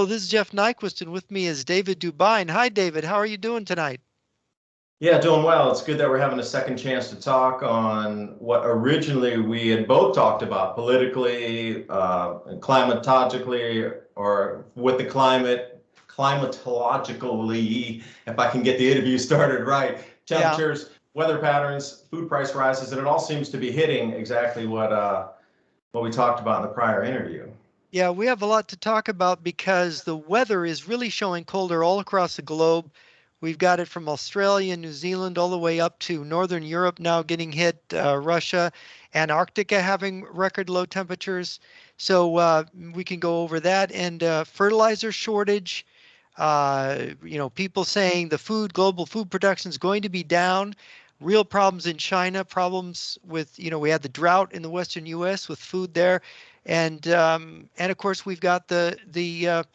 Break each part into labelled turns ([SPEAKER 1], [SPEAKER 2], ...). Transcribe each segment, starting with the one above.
[SPEAKER 1] This is Jeff Nyquist, and with me is David DuByne. Hi, David. How are you doing tonight?
[SPEAKER 2] Yeah, doing well. It's good that we're having a second chance to talk on what originally we had both talked about politically, and climatologically, or with the climatologically, if I can get the interview started right, temperatures, weather patterns, food price rises, and it all seems to be hitting exactly what we talked about in the prior interview.
[SPEAKER 1] Yeah, we have a lot to talk about because the weather is really showing colder all across the globe. We've got it from Australia, New Zealand, all the way up to Northern Europe now getting hit, Russia, Antarctica having record low temperatures. So we can go over that. And fertilizer shortage, people saying the global food production is going to be down. Real problems in China, problems with, we had the drought in the Western U.S. with food there. And of course, we've got the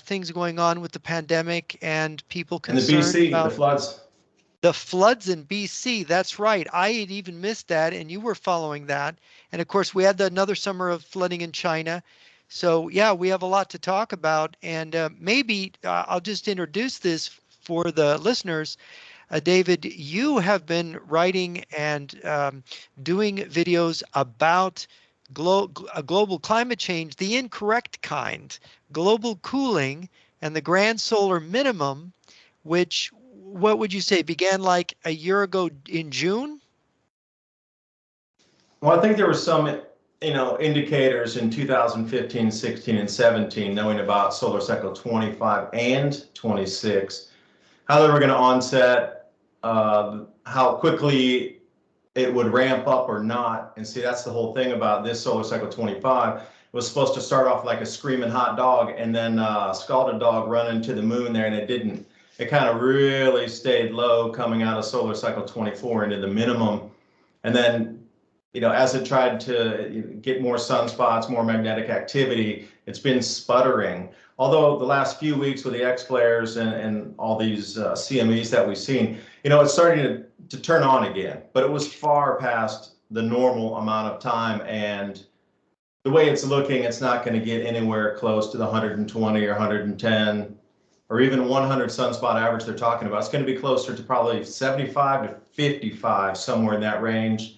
[SPEAKER 1] things going on with the pandemic and people concerned about
[SPEAKER 2] the floods.
[SPEAKER 1] The floods in BC. That's right. I had even missed that, and you were following that. And of course, we had another summer of flooding in China. So yeah, we have a lot to talk about. And maybe I'll just introduce this for the listeners. David, you have been writing and doing videos about global climate change, the incorrect kind, global cooling, and the grand solar minimum, which, what would you say, began like a year ago in June?
[SPEAKER 2] Well, I think there were some, indicators in 2015, 16, and 17, knowing about solar cycle 25 and 26, how they were going to onset, how quickly it would ramp up or not. And see, that's the whole thing about this solar cycle 25. It was supposed to start off like a screaming hot dog and then scalded dog run into the moon there, and it didn't. It kind of really stayed low coming out of solar cycle 24 into the minimum. And then, as it tried to get more sunspots, more magnetic activity, it's been sputtering. Although the last few weeks with the X flares and all these CMEs that we've seen, it's starting to turn on again, but it was far past the normal amount of time. And the way it's looking, it's not going to get anywhere close to the 120 or 110 or even 100 sunspot average they're talking about. It's going to be closer to probably 75 to 55, somewhere in that range.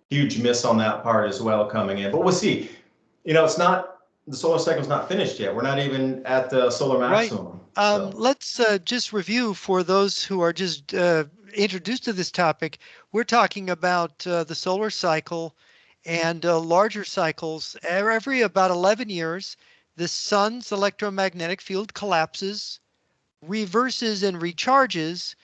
[SPEAKER 2] Huge miss on that part as well coming in, but we'll see. It's not, the solar cycle's not finished yet. We're not even at the solar maximum.
[SPEAKER 1] Right. Let's just review for those who are just introduced to this topic. We're talking about the solar cycle and larger cycles. Every about 11 years, the sun's electromagnetic field collapses, reverses and recharges,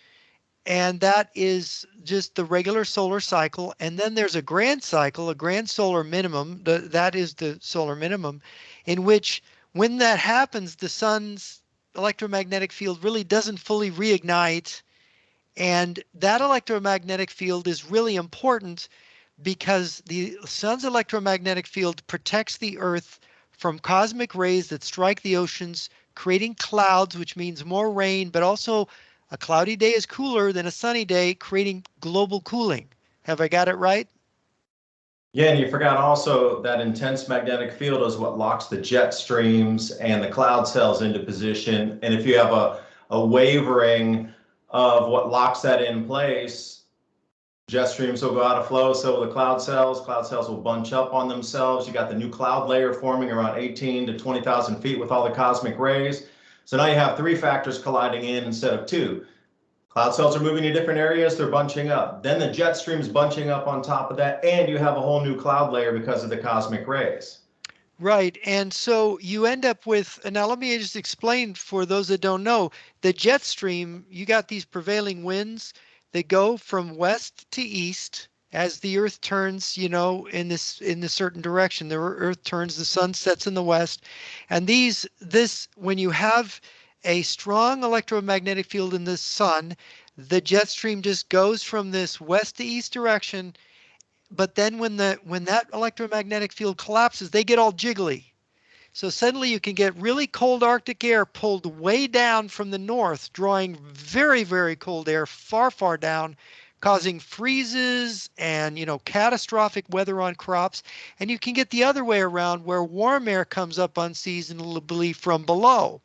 [SPEAKER 1] and that is just the regular solar cycle. And then there's a grand cycle, a grand solar minimum. That is the solar minimum, in which when that happens, the sun's electromagnetic field really doesn't fully reignite. And that electromagnetic field is really important because the sun's electromagnetic field protects the Earth from cosmic rays that strike the oceans, creating clouds, which means more rain, but also a cloudy day is cooler than a sunny day, creating global cooling. Have I got it right?
[SPEAKER 2] Yeah, and you forgot also that intense magnetic field is what locks the jet streams and the cloud cells into position. And if you have a wavering of what locks that in place, jet streams will go out of flow. So will the cloud cells will bunch up on themselves. You got the new cloud layer forming around 18 to 20,000 feet with all the cosmic rays. So now you have three factors colliding in instead of two. Cloud cells are moving to different areas, they're bunching up. Then the jet stream's bunching up on top of that, and you have a whole new cloud layer because of the cosmic rays.
[SPEAKER 1] Right. And so you end up with, and now let me just explain for those that don't know, the jet stream, you got these prevailing winds that go from west to east as the Earth turns, in this certain direction. The Earth turns, the sun sets in the west. And when you have a strong electromagnetic field in the sun, the jet stream just goes from this west to east direction. But then when that electromagnetic field collapses, they get all jiggly. So suddenly you can get really cold Arctic air pulled way down from the north, drawing very, very cold air far, far down, causing freezes and, catastrophic weather on crops. And you can get the other way around where warm air comes up unseasonably from below.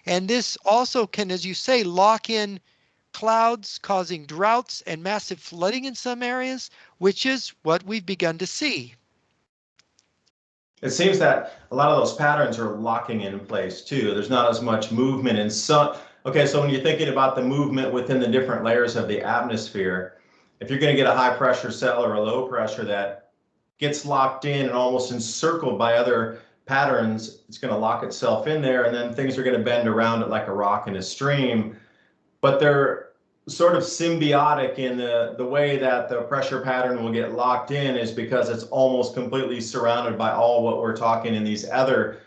[SPEAKER 1] And this also can, as you say, lock in clouds, causing droughts and massive flooding in some areas, which is what we've begun to see.
[SPEAKER 2] It seems that a lot of those patterns are locking in place too. There's not as much movement in some. Okay, so when you're thinking about the movement within the different layers of the atmosphere, if you're going to get a high pressure cell or a low pressure that gets locked in and almost encircled by other patterns, it's going to lock itself in there, and then things are going to bend around it like a rock in a stream. But they're sort of symbiotic in the way that the pressure pattern will get locked in is because it's almost completely surrounded by all what we're talking in these other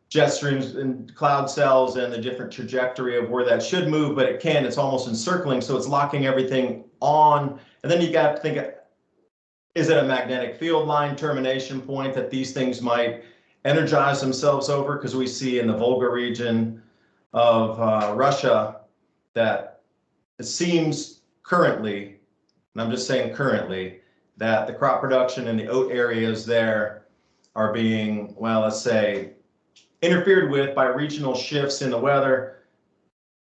[SPEAKER 2] jet streams and cloud cells and the different trajectory of where that should move, but it can. It's almost encircling, so it's locking everything on. And then you got to think, is it a magnetic field line termination point that these things might energize themselves over? Because we see in the Volga region of Russia that it seems currently, and I'm just saying currently, that the crop production in the oat areas there are being, well, let's say, interfered with by regional shifts in the weather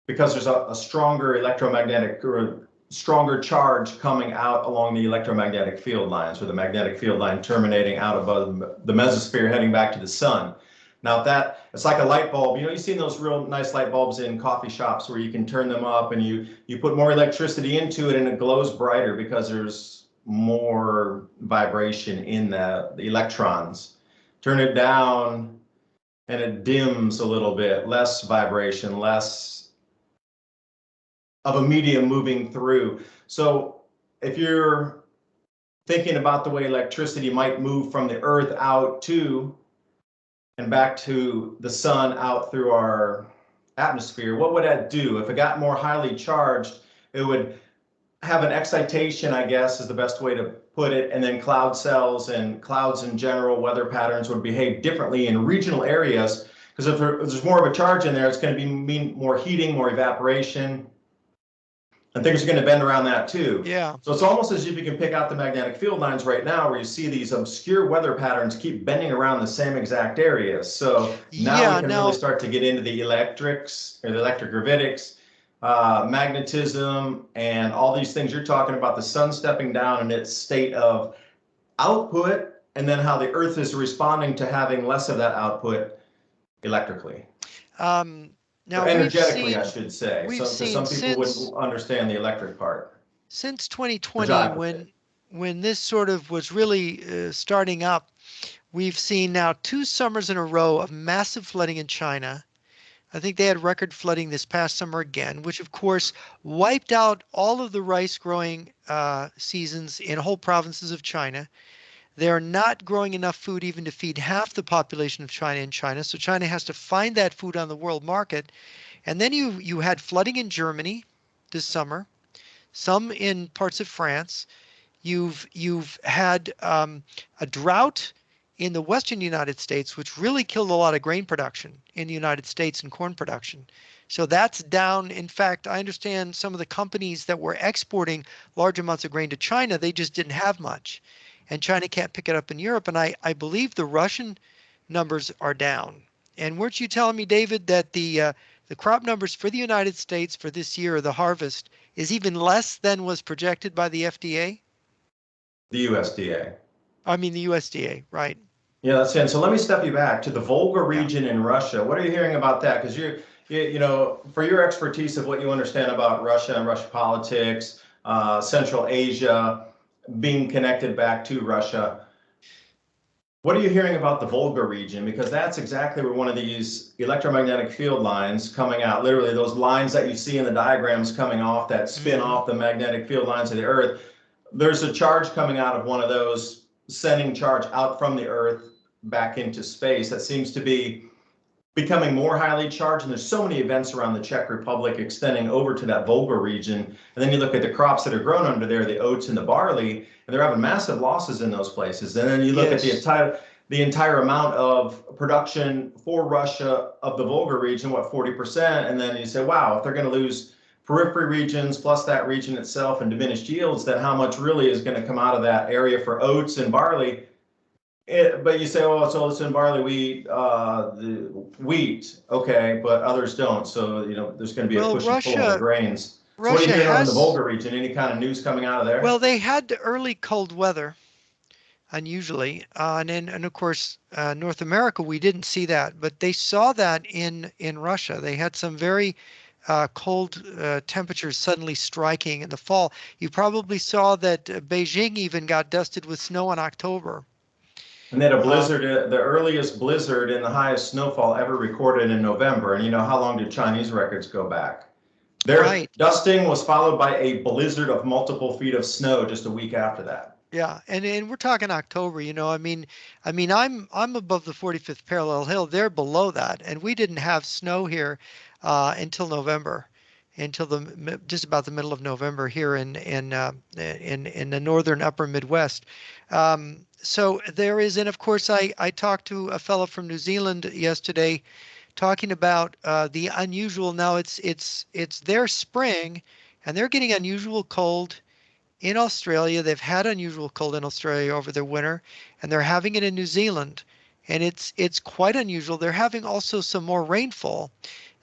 [SPEAKER 2] because there's a stronger electromagnetic or stronger charge coming out along the electromagnetic field lines, or the magnetic field line terminating out above the mesosphere heading back to the sun. Now it's like a light bulb. You've seen those real nice light bulbs in coffee shops where you can turn them up and you put more electricity into it and it glows brighter because there's more vibration in the electrons. Turn it down and it dims a little bit, less vibration, less of a medium moving through. So if you're thinking about the way electricity might move from the earth out to and back to the sun out through our atmosphere, what would that do? If it got more highly charged, it would have an excitation, I guess is the best way to put it, and then cloud cells and clouds in general, weather patterns would behave differently in regional areas, because if there's more of a charge in there, it's going to mean more heating, more evaporation, and things are going to bend around that too.
[SPEAKER 1] Yeah.
[SPEAKER 2] So it's almost as if you can pick out the magnetic field lines right now where you see these obscure weather patterns keep bending around the same exact areas. So now we can really start to get into the electrics or the electrogravitics, magnetism, and all these things you're talking about, the sun stepping down in its state of output, and then how the earth is responding to having less of that output electrically.
[SPEAKER 1] Now,
[SPEAKER 2] energetically, I should say.
[SPEAKER 1] Some
[SPEAKER 2] people wouldn't understand the electric part.
[SPEAKER 1] Since 2020, when this sort of was really starting up, we've seen now 2 summers in a row of massive flooding in China. I think they had record flooding this past summer again, which of course wiped out all of the rice growing seasons in whole provinces of China. They're not growing enough food even to feed half the population of China in China. So China has to find that food on the world market. And then you had flooding in Germany this summer, some in parts of France. You've had a drought in the western United States, which really killed a lot of grain production in the United States and corn production. So that's down. In fact, I understand some of the companies that were exporting large amounts of grain to China, they just didn't have much. And China can't pick it up in Europe. And I believe the Russian numbers are down. And weren't you telling me, David, that the crop numbers for the United States for this year, the harvest, is even less than was projected by the FDA?
[SPEAKER 2] The USDA.
[SPEAKER 1] I mean the USDA, right?
[SPEAKER 2] Yeah, that's it. So let me step you back to the Volga region in Russia. What are you hearing about that? Because for your expertise of what you understand about Russia and Russian politics, Central Asia, being connected back to Russia. What are you hearing about the Volga region? Because that's exactly where one of these electromagnetic field lines coming out, literally those lines that you see in the diagrams coming off that spin off the magnetic field lines of the Earth. There's a charge coming out of one of those, sending charge out from the Earth back into space that seems to be becoming more highly charged, and there's so many events around the Czech Republic extending over to that Volga region. And then you look at the crops that are grown under there, the oats and the barley, and they're having massive losses in those places. And then you look at the entire amount of production for Russia of the Volga region, 40%, and then you say, wow, if they're going to lose periphery regions plus that region itself and diminished yields, then how much really is going to come out of that area for oats and barley? But you say, oh, it's oats and barley, the wheat, okay, but others don't. So, there's going to be a
[SPEAKER 1] Well,
[SPEAKER 2] push and pull on the grains. So what are you
[SPEAKER 1] Russia
[SPEAKER 2] hearing over in the
[SPEAKER 1] has,
[SPEAKER 2] Volga region? Any kind of news coming out of there?
[SPEAKER 1] well, they had early cold weather, unusually, and of course, North America, we didn't see that, but they saw that in Russia. They had some very cold temperatures suddenly striking in the fall. You probably saw that Beijing even got dusted with snow in October.
[SPEAKER 2] And then a
[SPEAKER 1] Uh,
[SPEAKER 2] blizzard, the earliest blizzard and the highest snowfall ever recorded in November. And how long did Chinese records go back? Their
[SPEAKER 1] right.
[SPEAKER 2] dusting was followed by a blizzard of multiple feet of snow just a week after that.
[SPEAKER 1] Yeah, and we're talking October, I'm above the 45th parallel hill. They're below that, and we didn't have snow here until November, until just about the middle of November here in the northern upper Midwest. So there is, and of course, I talked to a fellow from New Zealand yesterday, talking about the unusual. Now it's their spring, and they're getting unusual cold in Australia. They've had unusual cold in Australia over their winter, and they're having it in New Zealand, and it's quite unusual. They're having also some more rainfall.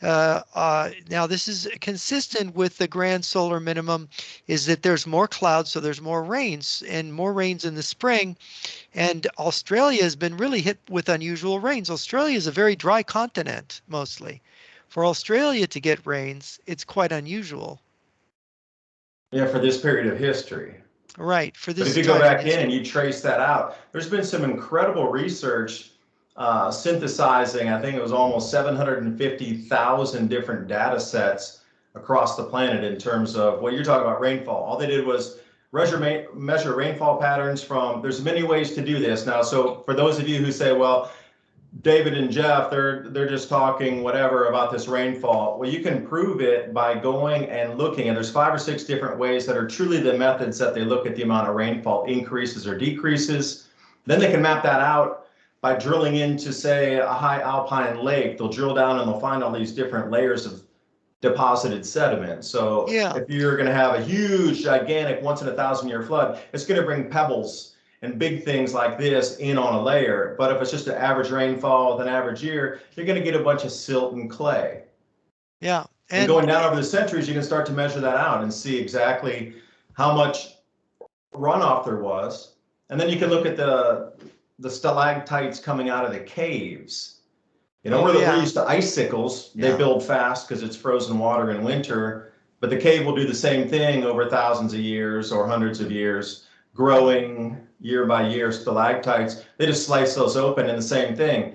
[SPEAKER 1] Now this is consistent with the grand solar minimum, is that there's more clouds, so there's more rains and more rains in the spring. And Australia has been really hit with unusual rains. Australia is a very dry continent, mostly. For Australia to get rains, it's quite unusual.
[SPEAKER 2] Yeah, for this period of history.
[SPEAKER 1] Right, for
[SPEAKER 2] But if
[SPEAKER 1] this
[SPEAKER 2] you go
[SPEAKER 1] time in
[SPEAKER 2] back in and
[SPEAKER 1] history.
[SPEAKER 2] you trace that out, there's been some incredible research synthesizing, I think it was almost 750,000 different data sets across the planet in terms of what you're talking about, rainfall. All they did was measure rainfall patterns there's many ways to do this now. So for those of you who say, well, David and Jeff, they're just talking whatever about this rainfall. Well, you can prove it by going and looking, and there's 5 or 6 different ways that are truly the methods that they look at the amount of rainfall increases or decreases. Then they can map that out by drilling into, say, a high alpine lake. They'll drill down and they'll find all these different layers of deposited sediment. So
[SPEAKER 1] Yeah.
[SPEAKER 2] if you're going to have a huge, gigantic, once in a 1,000-year flood, it's going to bring pebbles and big things like this in on a layer. But if it's just an average rainfall with an average year, you're going to get a bunch of silt and clay.
[SPEAKER 1] Yeah.
[SPEAKER 2] And going down over the centuries, you can start to measure that out and see exactly how much runoff there was. And then you can look at the stalactites coming out of the caves. We're used to icicles. They build fast because it's frozen water in winter. But the cave will do the same thing over thousands of years or hundreds of years, growing year by year. Stalactites, they just slice those open, and the same thing.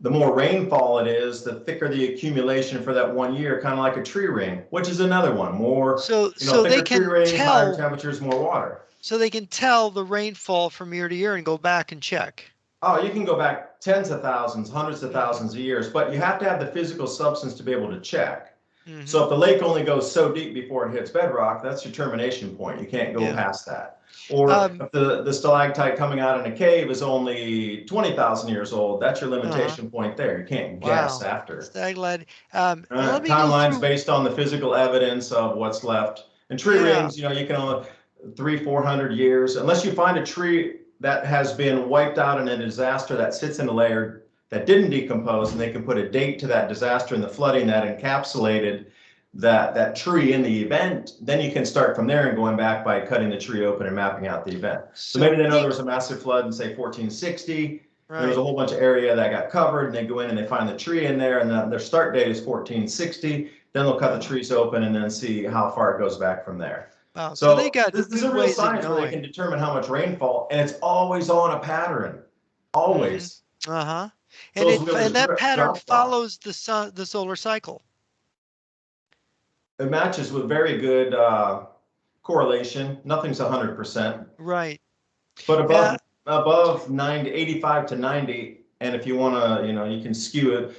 [SPEAKER 2] The more rainfall it is, the thicker the accumulation for that one year, kind of like a tree ring, which is another one. More,
[SPEAKER 1] so
[SPEAKER 2] thicker
[SPEAKER 1] they
[SPEAKER 2] tree
[SPEAKER 1] can
[SPEAKER 2] ring, higher
[SPEAKER 1] tell,
[SPEAKER 2] temperatures, more water.
[SPEAKER 1] so they can tell the rainfall from year to year and go back and check.
[SPEAKER 2] Oh, you can go back tens of thousands, hundreds of thousands of years, but you have to have the physical substance to be able to check. So if the lake only goes so deep before it hits bedrock, that's your termination point. You can't go past that. Or if the stalactite coming out in a cave is only 20,000 years old, that's your limitation point there. You can't guess after.
[SPEAKER 1] Stalagmite. Let me go
[SPEAKER 2] Timelines
[SPEAKER 1] through.
[SPEAKER 2] based on the physical evidence of what's left. And tree rings, you can only 300-400 years, unless you find a tree that has been wiped out in a disaster that sits in a layer that didn't decompose, and they can put a date to that disaster and the flooding that encapsulated that tree in the event. Then you can start from there and going back by cutting the tree open and mapping out the event. So maybe they know there was a massive flood in, say, 1460. There was a whole bunch of area that got covered, and they go in and they find the tree in there, and their start date is 1460. Then they'll cut the trees open and then see how far it goes back from there.
[SPEAKER 1] Wow.
[SPEAKER 2] So
[SPEAKER 1] they got
[SPEAKER 2] this is a real science where they can determine how much rainfall, and it's always on a pattern, always.
[SPEAKER 1] And
[SPEAKER 2] So
[SPEAKER 1] that pattern follows the solar cycle.
[SPEAKER 2] It matches with very good correlation. Nothing's 100%.
[SPEAKER 1] Right.
[SPEAKER 2] But above 90, 85 to 90, and if you want to, you can skew it.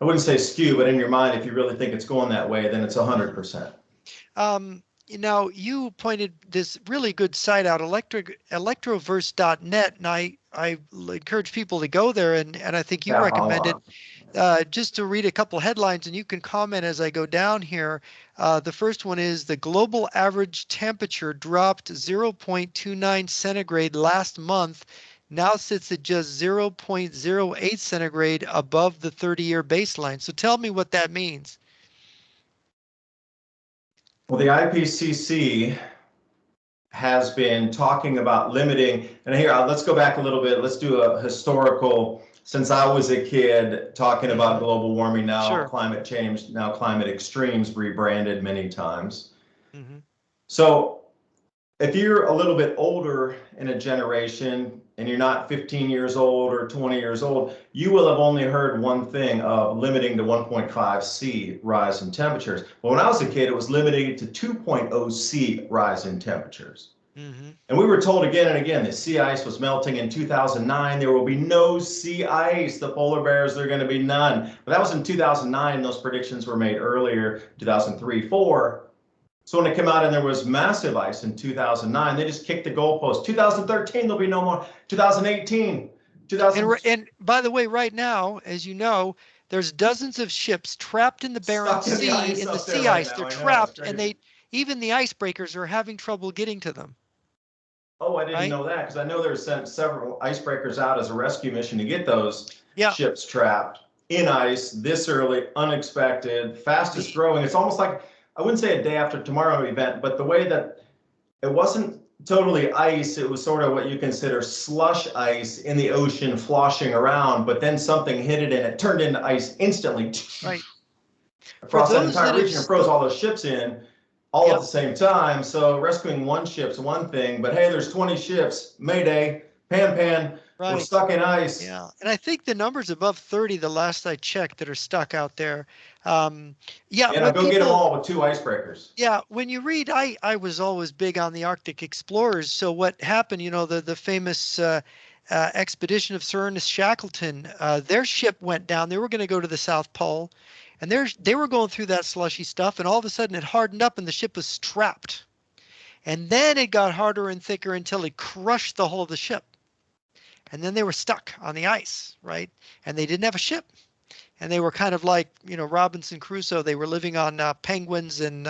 [SPEAKER 2] I wouldn't say skew, but in your mind, if you really think it's going that way, then it's 100%.
[SPEAKER 1] You pointed this really good site out, electroverse.net, and I encourage people to go there, and I think you recommended just to read a couple headlines, and you can comment as I go down here. The first one is the global average temperature dropped 0.29 centigrade last month, now sits at just 0.08 centigrade above the 30-year baseline. So tell me what that means.
[SPEAKER 2] Well, the IPCC has been talking about limiting, and here, let's go back a little bit. Let's do a historical, since I was a kid, talking about global warming, now
[SPEAKER 1] Sure.
[SPEAKER 2] climate change, now climate extremes, rebranded many times.
[SPEAKER 1] Mm-hmm.
[SPEAKER 2] So if you're a little bit older in a generation and you're not 15 years old or 20 years old, you will have only heard one thing of limiting to 1.5 C rise in temperatures. But when I was a kid, it was limited to 2.0 C rise in temperatures.
[SPEAKER 1] Mm-hmm.
[SPEAKER 2] And we were told again and again that sea ice was melting in 2009. There will be no sea ice. The polar bears, there are going to be none. But that was in 2009. Those predictions were made earlier, 2003, 4. So when it came out and there was massive ice in 2009, they just kicked the goalpost. 2013, there'll be no more. 2018, 2000.
[SPEAKER 1] And by the way, right now, as you know, there's dozens of ships trapped in the Bering Sea in the sea ice. They're trapped, and even the icebreakers are having trouble getting to them.
[SPEAKER 2] Oh, I didn't know that, because I know there's sent several icebreakers out as a rescue mission to get those ships trapped in ice this early, unexpected, fastest growing. It's almost like, I wouldn't say a day after tomorrow event, but the way that it wasn't totally ice, it was sort of what you consider slush ice in the ocean floshing around, but then something hit it and it turned into ice instantly.
[SPEAKER 1] Right.
[SPEAKER 2] Across that entire region, and froze all those ships in all at the same time. So rescuing one ship's one thing, but hey, there's 20 ships, Mayday, Pan, we're stuck in ice.
[SPEAKER 1] Yeah, and I think the number's above 30 the last I checked that are stuck out there. Yeah,
[SPEAKER 2] go get them all with 2 icebreakers.
[SPEAKER 1] Yeah, when you read, I was always big on the Arctic explorers. So what happened, you know, the famous expedition of Sir Ernest Shackleton, their ship went down. They were going to go to the South Pole, and they were going through that slushy stuff, and all of a sudden it hardened up and the ship was trapped. And then it got harder and thicker until it crushed the hull of the ship. And then they were stuck on the ice, right? And they didn't have a ship. And they were kind of like, you know, Robinson Crusoe. They were living on penguins and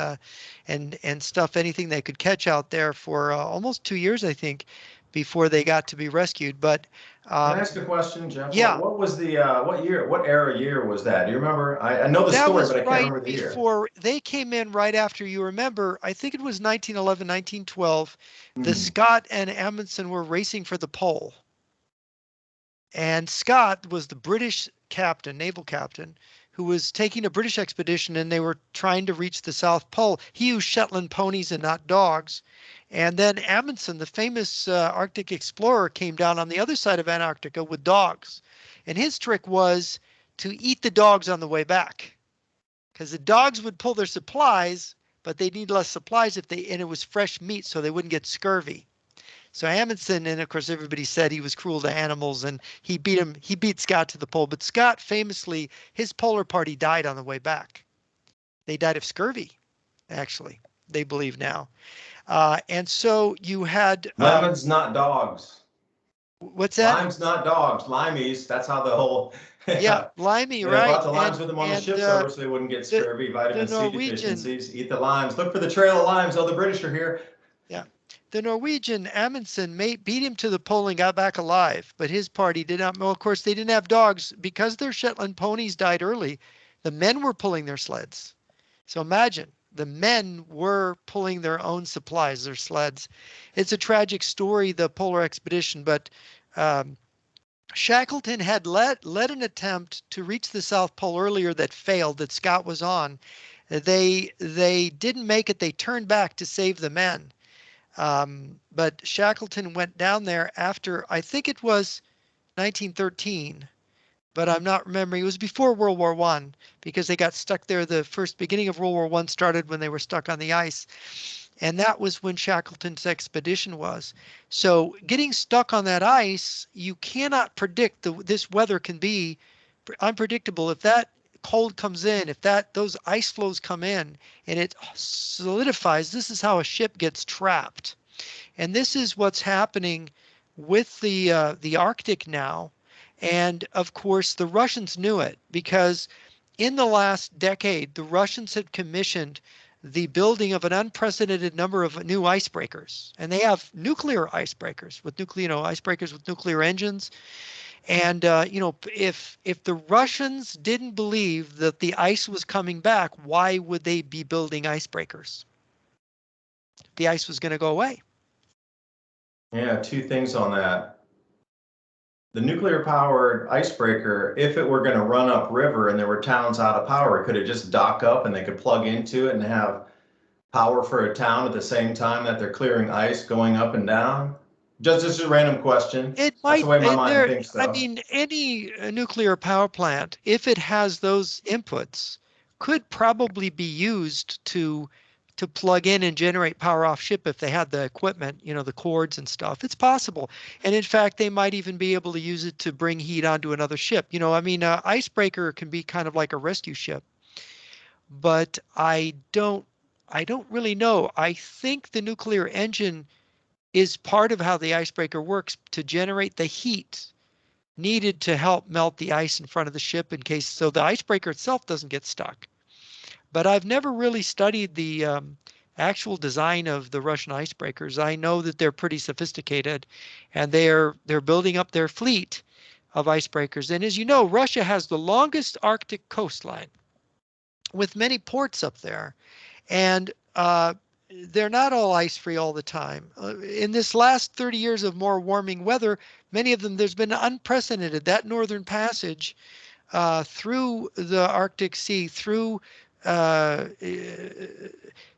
[SPEAKER 1] stuff, anything they could catch out there for almost 2 years, I think, before they got to be rescued. But
[SPEAKER 2] can I ask a question, Jeff?
[SPEAKER 1] Yeah.
[SPEAKER 2] What was the what era was that? Do you remember? I know the story, but I can't remember the year.
[SPEAKER 1] That was before they came in. Right after, you remember, I think it was 1911, 1912. The Scott and Amundsen were racing for the pole. And Scott was the British captain, naval captain, who was taking a British expedition, and they were trying to reach the South Pole. He used Shetland ponies and not dogs. And then Amundsen, the famous Arctic explorer, came down on the other side of Antarctica with dogs. And his trick was to eat the dogs on the way back, because the dogs would pull their supplies, but they need less supplies and it was fresh meat, so they wouldn't get scurvy. So Amundsen, and of course everybody said he was cruel to animals, and he beat Scott to the pole. But Scott famously, his polar party died on the way back. They died of scurvy, actually, they believe now. And so you had
[SPEAKER 2] lemons, not dogs.
[SPEAKER 1] What's that?
[SPEAKER 2] Limes, not dogs. Limeys. That's how the whole
[SPEAKER 1] limey,
[SPEAKER 2] right?
[SPEAKER 1] Brought
[SPEAKER 2] the limes with them on the ships over so they wouldn't get scurvy, vitamin C deficiencies. Eat the limes. Look for the trail of limes. Oh, the British are here.
[SPEAKER 1] Yeah. The Norwegian Amundsen beat him to the pole and got back alive, but his party did not. Well, of course, they didn't have dogs because their Shetland ponies died early. The men were pulling their sleds. So imagine, the men were pulling their own supplies, their sleds. It's a tragic story, the polar expedition, but Shackleton had led an attempt to reach the South Pole earlier that failed, that Scott was on. They didn't make it. They turned back to save the men. But Shackleton went down there after, I think it was 1913, but I'm not remembering. It was before World War I, because they got stuck there. The beginning of World War I started when they were stuck on the ice. And that was when Shackleton's expedition was. So getting stuck on that ice, you cannot predict. This weather can be unpredictable. If that cold comes in, if those ice flows come in and it solidifies, this is how a ship gets trapped. And this is what's happening with the Arctic now. And of course, the Russians knew it because in the last decade, the Russians had commissioned the building of an unprecedented number of new icebreakers. And they have nuclear icebreakers with icebreakers with nuclear engines. And if the Russians didn't believe that the ice was coming back, why would they be building icebreakers? The ice was going to go away.
[SPEAKER 2] Yeah, two things on that. The nuclear powered icebreaker, if it were going to run upriver and there were towns out of power, could it just dock up and they could plug into it and have power for a town at the same time that they're clearing ice going up and down? Just a random question.
[SPEAKER 1] It
[SPEAKER 2] That's the
[SPEAKER 1] might,
[SPEAKER 2] way my mind thinks,
[SPEAKER 1] I
[SPEAKER 2] though.
[SPEAKER 1] mean, any nuclear power plant, if it has those inputs, could probably be used to plug in and generate power off ship if they had the equipment, the cords and stuff. It's possible. And in fact, they might even be able to use it to bring heat onto another ship. Icebreaker can be kind of like a rescue ship, but I don't really know. I think the nuclear engine is part of how the icebreaker works to generate the heat needed to help melt the ice in front of the ship in case so the icebreaker itself doesn't get stuck. But I've never really studied the actual design of the Russian icebreakers. I know that they're pretty sophisticated, and they're building up their fleet of icebreakers. And as you know, Russia has the longest Arctic coastline with many ports up there, and they're not all ice-free all the time. In this last 30 years of more warming weather, many of them, there's been unprecedented. That northern passage through the Arctic Sea, uh,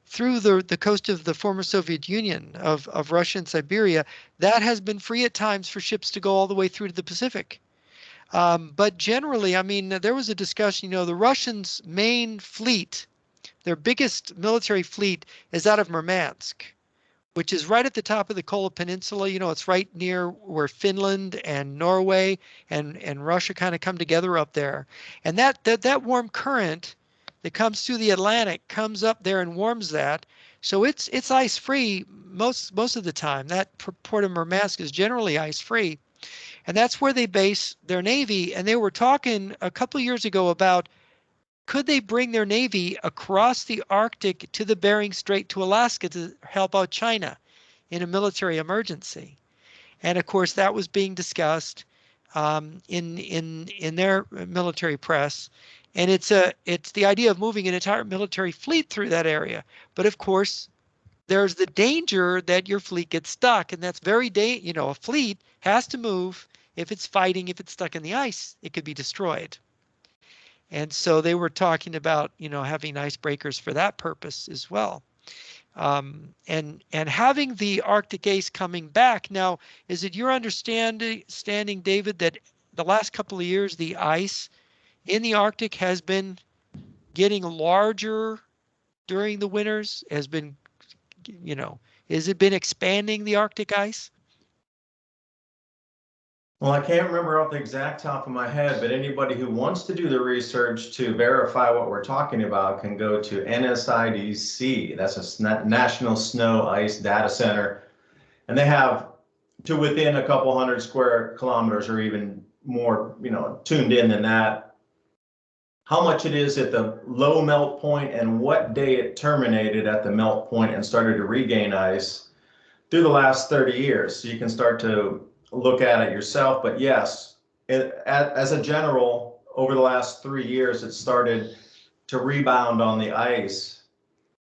[SPEAKER 1] through the coast of the former Soviet Union of Russia and Siberia, that has been free at times for ships to go all the way through to the Pacific. But generally, I mean, there was a discussion, the Russians' main fleet, their biggest military fleet is out of Murmansk, which is right at the top of the Kola Peninsula. It's right near where Finland and Norway and Russia kind of come together up there. And that warm current that comes through the Atlantic comes up there and warms that. So it's ice free most of the time. That port of Murmansk is generally ice free. And that's where they base their Navy. And they were talking a couple of years ago about could they bring their Navy across the Arctic to the Bering Strait to Alaska to help out China in a military emergency. And of course, that was being discussed in their military press. And it's the idea of moving an entire military fleet through that area. But of course, there's the danger that your fleet gets stuck, and that's a fleet has to move. If it's fighting, if it's stuck in the ice, it could be destroyed. And so they were talking about, having icebreakers for that purpose as well. And having the Arctic ice coming back. Now, is it your understanding, David, that the last couple of years, the ice in the Arctic has been getting larger during the winters, has it been expanding the Arctic ice?
[SPEAKER 2] Well, I can't remember off the exact top of my head, but anybody who wants to do the research to verify what we're talking about can go to NSIDC. That's a National Snow Ice Data Center. And they have to within a couple hundred square kilometers or even more, tuned in than that, how much it is at the low melt point and what day it terminated at the melt point and started to regain ice through the last 30 years. So you can start to look at it yourself. But yes, as a general, over the last 3 years, it started to rebound on the ice,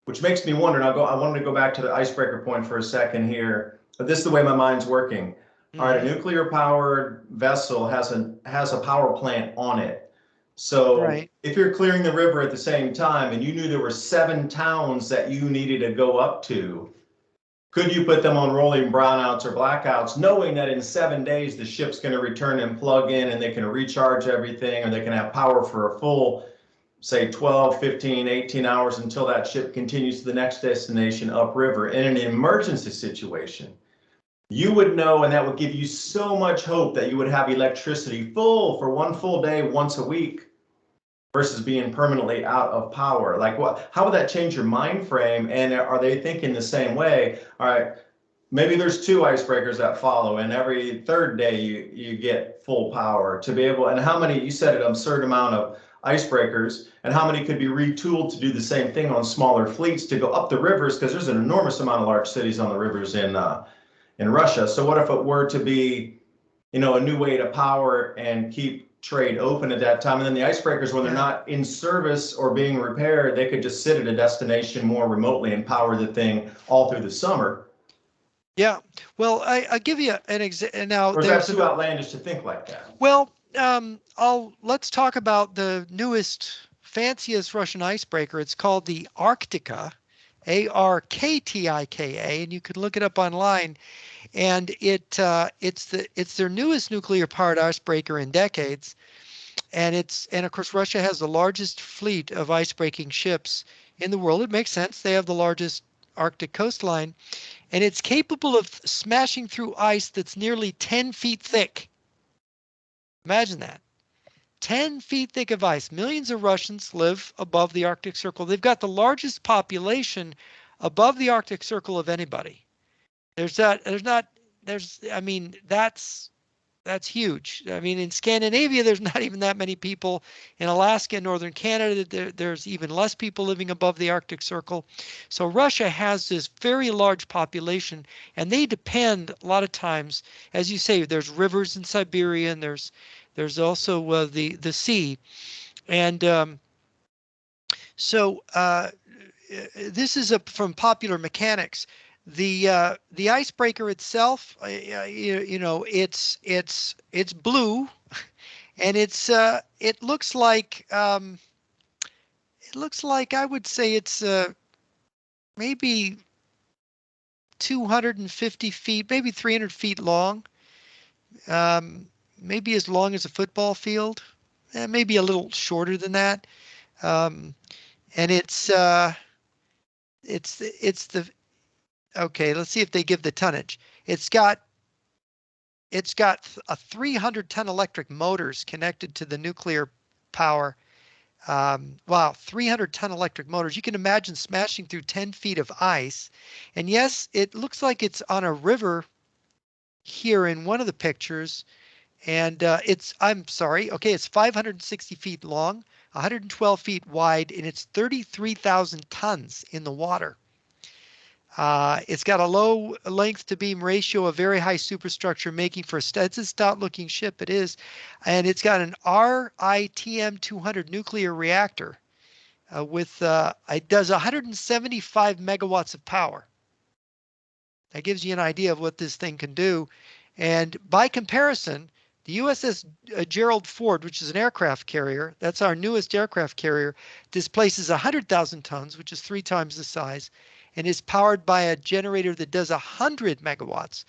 [SPEAKER 2] which makes me wonder. I wanted to go back to the icebreaker point for a second here. But this is the way my mind's working. All right, a nuclear powered vessel has a power plant on it. So
[SPEAKER 1] Right.
[SPEAKER 2] if you're clearing the river at the same time and you knew there were 7 towns that you needed to go up to, could you put them on rolling brownouts or blackouts, knowing that in 7 days the ship's going to return and plug in and they can recharge everything, or they can have power for a full, say, 12, 15, 18 hours until that ship continues to the next destination upriver in an emergency situation? You would know, and that would give you so much hope that you would have electricity full for 1 full day once a week versus being permanently out of power. Like, how would that change your mind frame? And are they thinking the same way? All right, maybe there's 2 icebreakers that follow, and every 3rd day you get full power to be able, and how many, you said an absurd amount of icebreakers, and how many could be retooled to do the same thing on smaller fleets to go up the rivers, because there's an enormous amount of large cities on the rivers in Russia. So what if it were to be, you know, a new way to power and keep trade open at that time? And then the icebreakers, when they're not in service or being repaired, they could just sit at a destination more remotely and power the thing all through the summer.
[SPEAKER 1] Yeah. Well, I'll give you an example. Now,
[SPEAKER 2] or is that too outlandish to think like that?
[SPEAKER 1] Well, let's talk about the newest, fanciest Russian icebreaker. It's called the Arktika, Arktika, and you can look it up online. And it's their newest nuclear powered icebreaker in decades. And of course Russia has the largest fleet of icebreaking ships in the world. It makes sense. They have the largest Arctic coastline, and it's capable of smashing through ice that's nearly 10 feet thick. Imagine that. 10 feet thick of ice. Millions of Russians live above the Arctic Circle. They've got the largest population above the Arctic Circle of anybody. I mean, that's huge. I mean, in Scandinavia, there's not even that many people. In Alaska and northern Canada, there's even less people living above the Arctic Circle. So Russia has this very large population, and they depend a lot of times, as you say, there's rivers in Siberia, and there's also the sea, and so this is from Popular Mechanics. The icebreaker itself, you know, it's blue, and it looks like I would say it's maybe 250 feet, maybe 300 feet long, maybe as long as a football field, maybe a little shorter than that, and it's the okay, let's see if they give the tonnage. It's got a 300-ton electric motors connected to the nuclear power. Wow, 300-ton electric motors. You can imagine smashing through 10 feet of ice. And yes, it looks like it's on a river here in one of the pictures. And I'm sorry, okay, it's 560 feet long, 112 feet wide, and it's 33,000 tons in the water. It's got a low length to beam ratio, a very high superstructure, making for it's a stout looking ship. It is, and it's got an RITM 200 nuclear reactor it does 175 megawatts of power. That gives you an idea of what this thing can do. And by comparison, the USS Gerald Ford, which is an aircraft carrier, that's our newest aircraft carrier, displaces 100,000 tons, which is 3 times the size, and is powered by a generator that does 100 megawatts.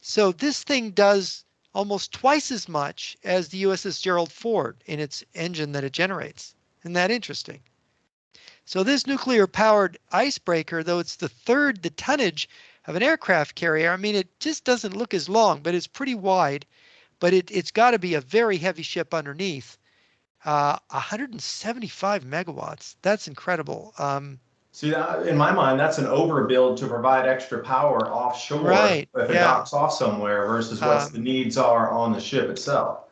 [SPEAKER 1] So this thing does almost twice as much as the USS Gerald Ford in its engine that it generates. Isn't that interesting? So this nuclear powered icebreaker, though it's the tonnage of an aircraft carrier, I mean, it just doesn't look as long, but it's pretty wide. But it's got to be a very heavy ship underneath. 175 megawatts. That's incredible.
[SPEAKER 2] See, in my mind, that's an overbuild to provide extra power offshore,
[SPEAKER 1] right,
[SPEAKER 2] if it docks off somewhere, versus what the needs are on the ship itself.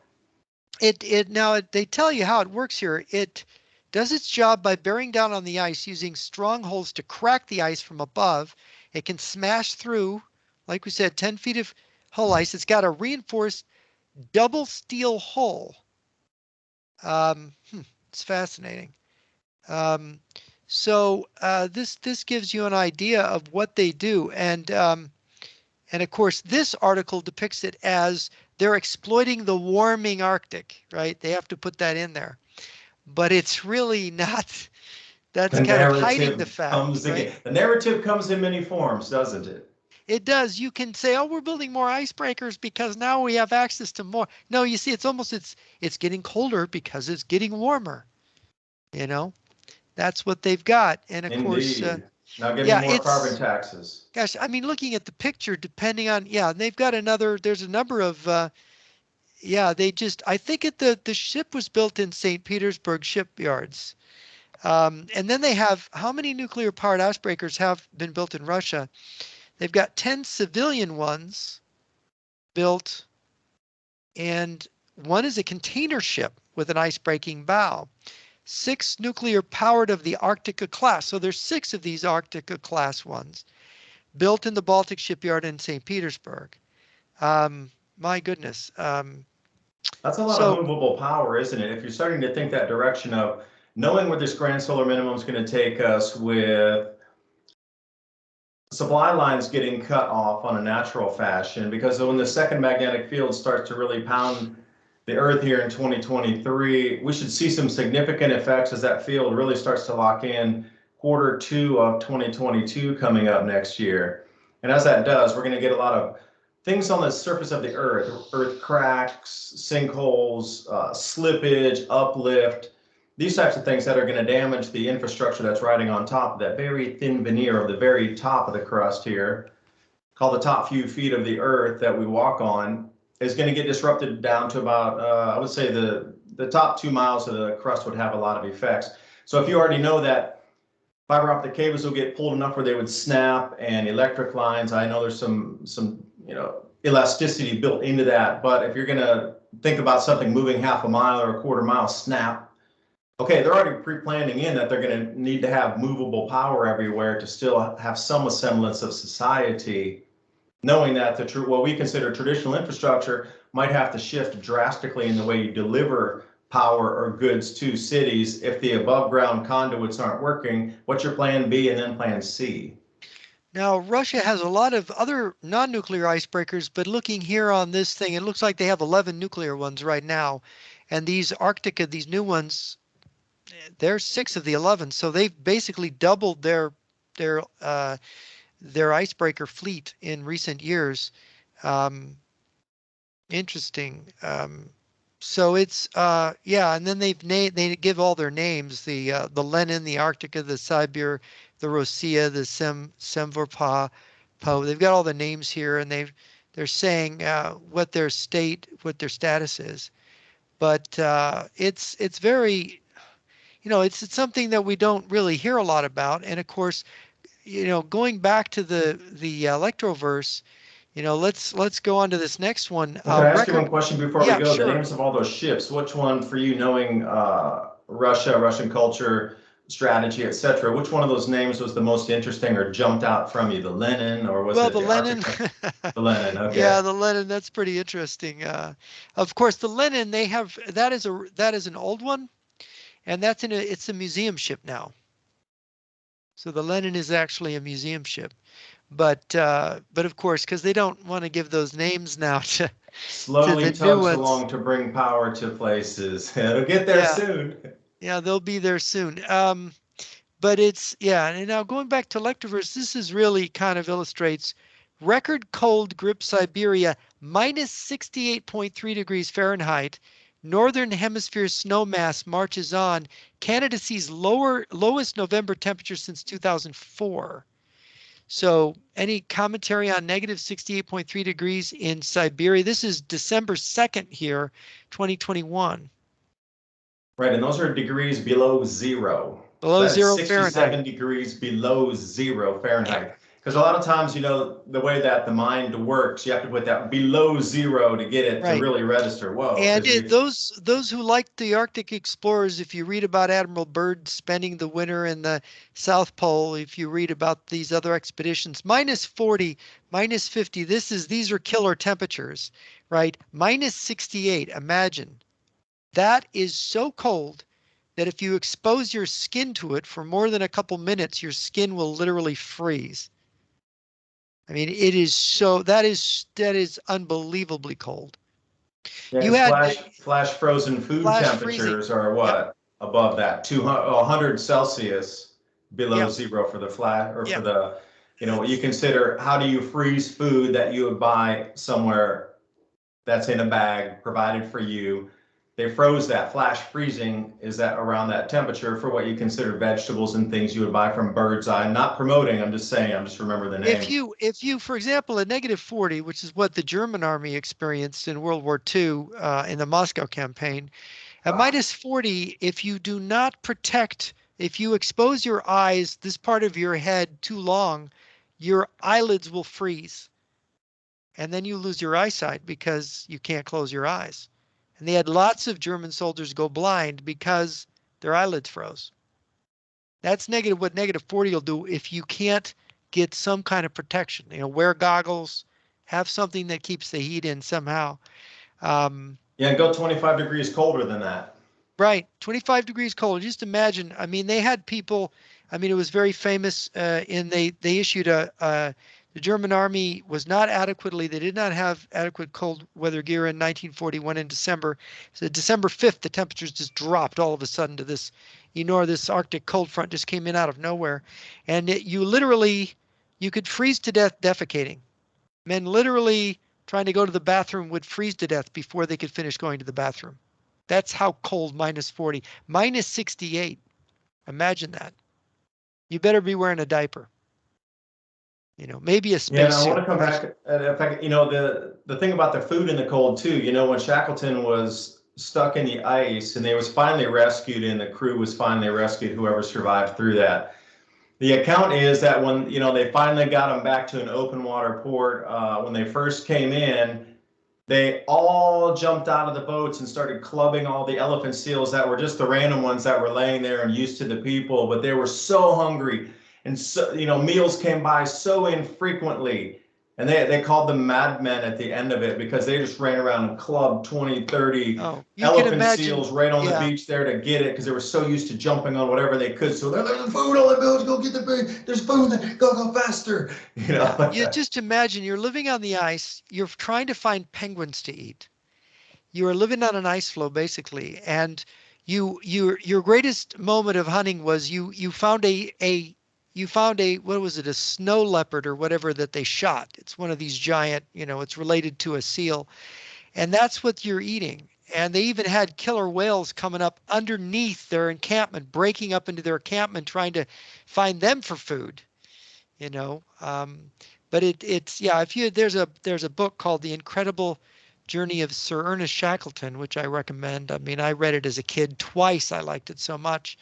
[SPEAKER 1] Now they tell you how it works here. It does its job by bearing down on the ice using strongholds to crack the ice from above. It can smash through, like we said, 10 feet of hull ice. It's got a reinforced double steel hull. It's fascinating. So this gives you an idea of what they do, and of course this article depicts it as they're exploiting the warming Arctic, right? They have to put that in there, but it's really not. That's kind of hiding the fact. Right?
[SPEAKER 2] The narrative comes in many forms, doesn't it?
[SPEAKER 1] It does. You can say, "Oh, we're building more icebreakers because now we have access to more." No, you see, it's getting colder because it's getting warmer. You know. That's what they've got, and of course,
[SPEAKER 2] now getting more carbon taxes.
[SPEAKER 1] Gosh, I mean, looking at the picture, depending on, they've got there's a number of, I think the ship was built in St. Petersburg shipyards, and then they have, how many nuclear powered icebreakers have been built in Russia? They've got 10 civilian ones built, and one is a container ship with an ice-breaking bow. 6 nuclear powered of the Arctica class. So there's 6 of these Arctica class ones built in the Baltic shipyard in St. Petersburg. My goodness.
[SPEAKER 2] That's a lot of
[SPEAKER 1] So
[SPEAKER 2] movable power, isn't it? If you're starting to think that direction of knowing where this grand solar minimum is going to take us with supply lines getting cut off on a natural fashion, because when the second magnetic field starts to really pound the Earth here in 2023, we should see some significant effects as that field really starts to lock in Q2 of 2022 coming up next year. And as that does, we're going to get a lot of things on the surface of the earth cracks, sinkholes, slippage, uplift, these types of things that are going to damage the infrastructure that's riding on top of that very thin veneer of the very top of the crust here, called the top few feet of the earth that we walk on, is going to get disrupted down to about, I would say the top 2 miles of the crust would have a lot of effects. So if you already know that fiber optic cables will get pulled enough where they would snap, and electric lines, I know there's some elasticity built into that, but if you're going to think about something moving half a mile or a quarter mile, snap, okay, they're already pre-planning in that they're going to need to have movable power everywhere to still have some semblance of society, knowing that what we consider traditional infrastructure might have to shift drastically in the way you deliver power or goods to cities. If the above ground conduits aren't working, what's your plan B and then plan C?
[SPEAKER 1] now Russia has a lot of other non-nuclear icebreakers, but looking here on this thing, it looks like they have 11 nuclear ones right now. And these Arctica, these new ones, there's 6 of the 11. So they've basically doubled their icebreaker fleet in recent years. Um, Interesting. So it's yeah, and then they give all their names: the Lenin, the Arctica, the Sibir, the Rossiya, the Semvorpa, Po. They've got all the names here, and they're saying what their status is. But it's very, it's something that we don't really hear a lot about. And of course, going back to the Electroverse, let's go on to this next one.
[SPEAKER 2] Well, can I ask you one question before we
[SPEAKER 1] Yeah,
[SPEAKER 2] go? The
[SPEAKER 1] sure.
[SPEAKER 2] names of all those ships, which one for you, knowing Russia, Russian culture, strategy, etc., which one of those names was the most interesting or jumped out from you? The Lenin, or was
[SPEAKER 1] Well,
[SPEAKER 2] it
[SPEAKER 1] the
[SPEAKER 2] the
[SPEAKER 1] Lenin,
[SPEAKER 2] Arctic? The Lenin,
[SPEAKER 1] yeah,
[SPEAKER 2] okay.
[SPEAKER 1] the Lenin, that's pretty interesting. Of course, the Lenin, that is an old one, and it's a museum ship now. So the Lenin is actually a museum ship. But of course, because they don't want to give those names now to
[SPEAKER 2] Slowly
[SPEAKER 1] the new
[SPEAKER 2] tugs
[SPEAKER 1] ones.
[SPEAKER 2] along to bring power to places. It'll get there
[SPEAKER 1] Yeah,
[SPEAKER 2] soon.
[SPEAKER 1] yeah, they'll be there soon. But yeah, and now going back to Lectiverse, this is really kind of illustrates record cold grip Siberia, minus 68.3 degrees Fahrenheit. Northern hemisphere snow mass marches on. Canada sees lowest November temperature since 2004. So any commentary on negative 68.3 degrees in Siberia? This is December 2nd here, 2021.
[SPEAKER 2] Right, and those are degrees below zero. So
[SPEAKER 1] Below
[SPEAKER 2] that is
[SPEAKER 1] zero Fahrenheit.
[SPEAKER 2] 67 degrees below zero
[SPEAKER 1] Yeah.
[SPEAKER 2] Fahrenheit. Because a lot of times, the way that the mind works, you have to put that below zero to get it to
[SPEAKER 1] Right.
[SPEAKER 2] really register. Whoa,
[SPEAKER 1] And
[SPEAKER 2] because you,
[SPEAKER 1] those who like the Arctic explorers, if you read about Admiral Byrd spending the winter in the South Pole, if you read about these other expeditions, minus 40, minus 50, these are killer temperatures, right? Minus 68, imagine. That is so cold that if you expose your skin to it for more than a couple minutes, your skin will literally freeze. I mean, that is unbelievably cold.
[SPEAKER 2] yeah,
[SPEAKER 1] You
[SPEAKER 2] because
[SPEAKER 1] had
[SPEAKER 2] flash frozen food
[SPEAKER 1] flash freezing.
[SPEAKER 2] temperatures are
[SPEAKER 1] Yep.
[SPEAKER 2] what? Above that, 200, 100 Celsius below
[SPEAKER 1] Yeah.
[SPEAKER 2] zero for the flash, or for
[SPEAKER 1] Yeah.
[SPEAKER 2] the, what you consider, how do you freeze food that you would buy somewhere that's in a bag provided for you? They froze that. Flash freezing is that around that temperature for what you consider vegetables and things you would buy from Bird's Eye. I'm not promoting, I'm just saying, I'm just remember the name.
[SPEAKER 1] If you, for example, at negative 40, which is what the German army experienced in World War II in the Moscow campaign, at
[SPEAKER 2] Ah,
[SPEAKER 1] minus 40, if you do not protect, if you expose your eyes, this part of your head too long, your eyelids will freeze. And then you lose your eyesight because you can't close your eyes. And they had lots of German soldiers go blind because their eyelids froze. That's negative what negative 40 will do if you can't get some kind of protection. Wear goggles, have something that keeps the heat in somehow.
[SPEAKER 2] Yeah, go 25 degrees colder than that.
[SPEAKER 1] Right, 25 degrees cold. Just imagine. I mean, they had people. I mean, it was very famous. They issued the German army was not adequately. They did not have adequate cold weather gear in 1941 in December. So December 5th, the temperatures just dropped all of a sudden to this. This Arctic cold front just came in out of nowhere, and you could freeze to death defecating. Men literally trying to go to the bathroom would freeze to death before they could finish going to the bathroom. That's how cold minus 40, minus 68. Imagine that. You better be wearing a diaper. Maybe a spacesuit.
[SPEAKER 2] Yeah, I want to come back. In fact, the thing about the food in the cold too. When Shackleton was stuck in the ice and they was finally rescued, and the crew was finally rescued, whoever survived through that. The account is that when they finally got him back to an open water port, when they first came in, they all jumped out of the boats and started clubbing all the elephant seals that were just the random ones that were laying there and used to the people, but they were so hungry. And so, meals came by so infrequently. And they called them madmen at the end of it because they just ran around and clubbed 20, 30 elephant seals right on the beach there to get it because they were so used to jumping on whatever they could. So there's food on the boats, go get the food. There's food, go faster.
[SPEAKER 1] You just imagine you're living on the ice. You're trying to find penguins to eat. You are living on an ice floe basically, and your greatest moment of hunting was you found what was it, a snow leopard or whatever that they shot. It's one of these giant, it's related to a seal. And that's what you're eating. And they even had killer whales coming up underneath their encampment, breaking up into their encampment, trying to find them for food, But there's a book called The Incredible Journey of Sir Ernest Shackleton, which I recommend. I mean, I read it as a kid twice. I liked it so much.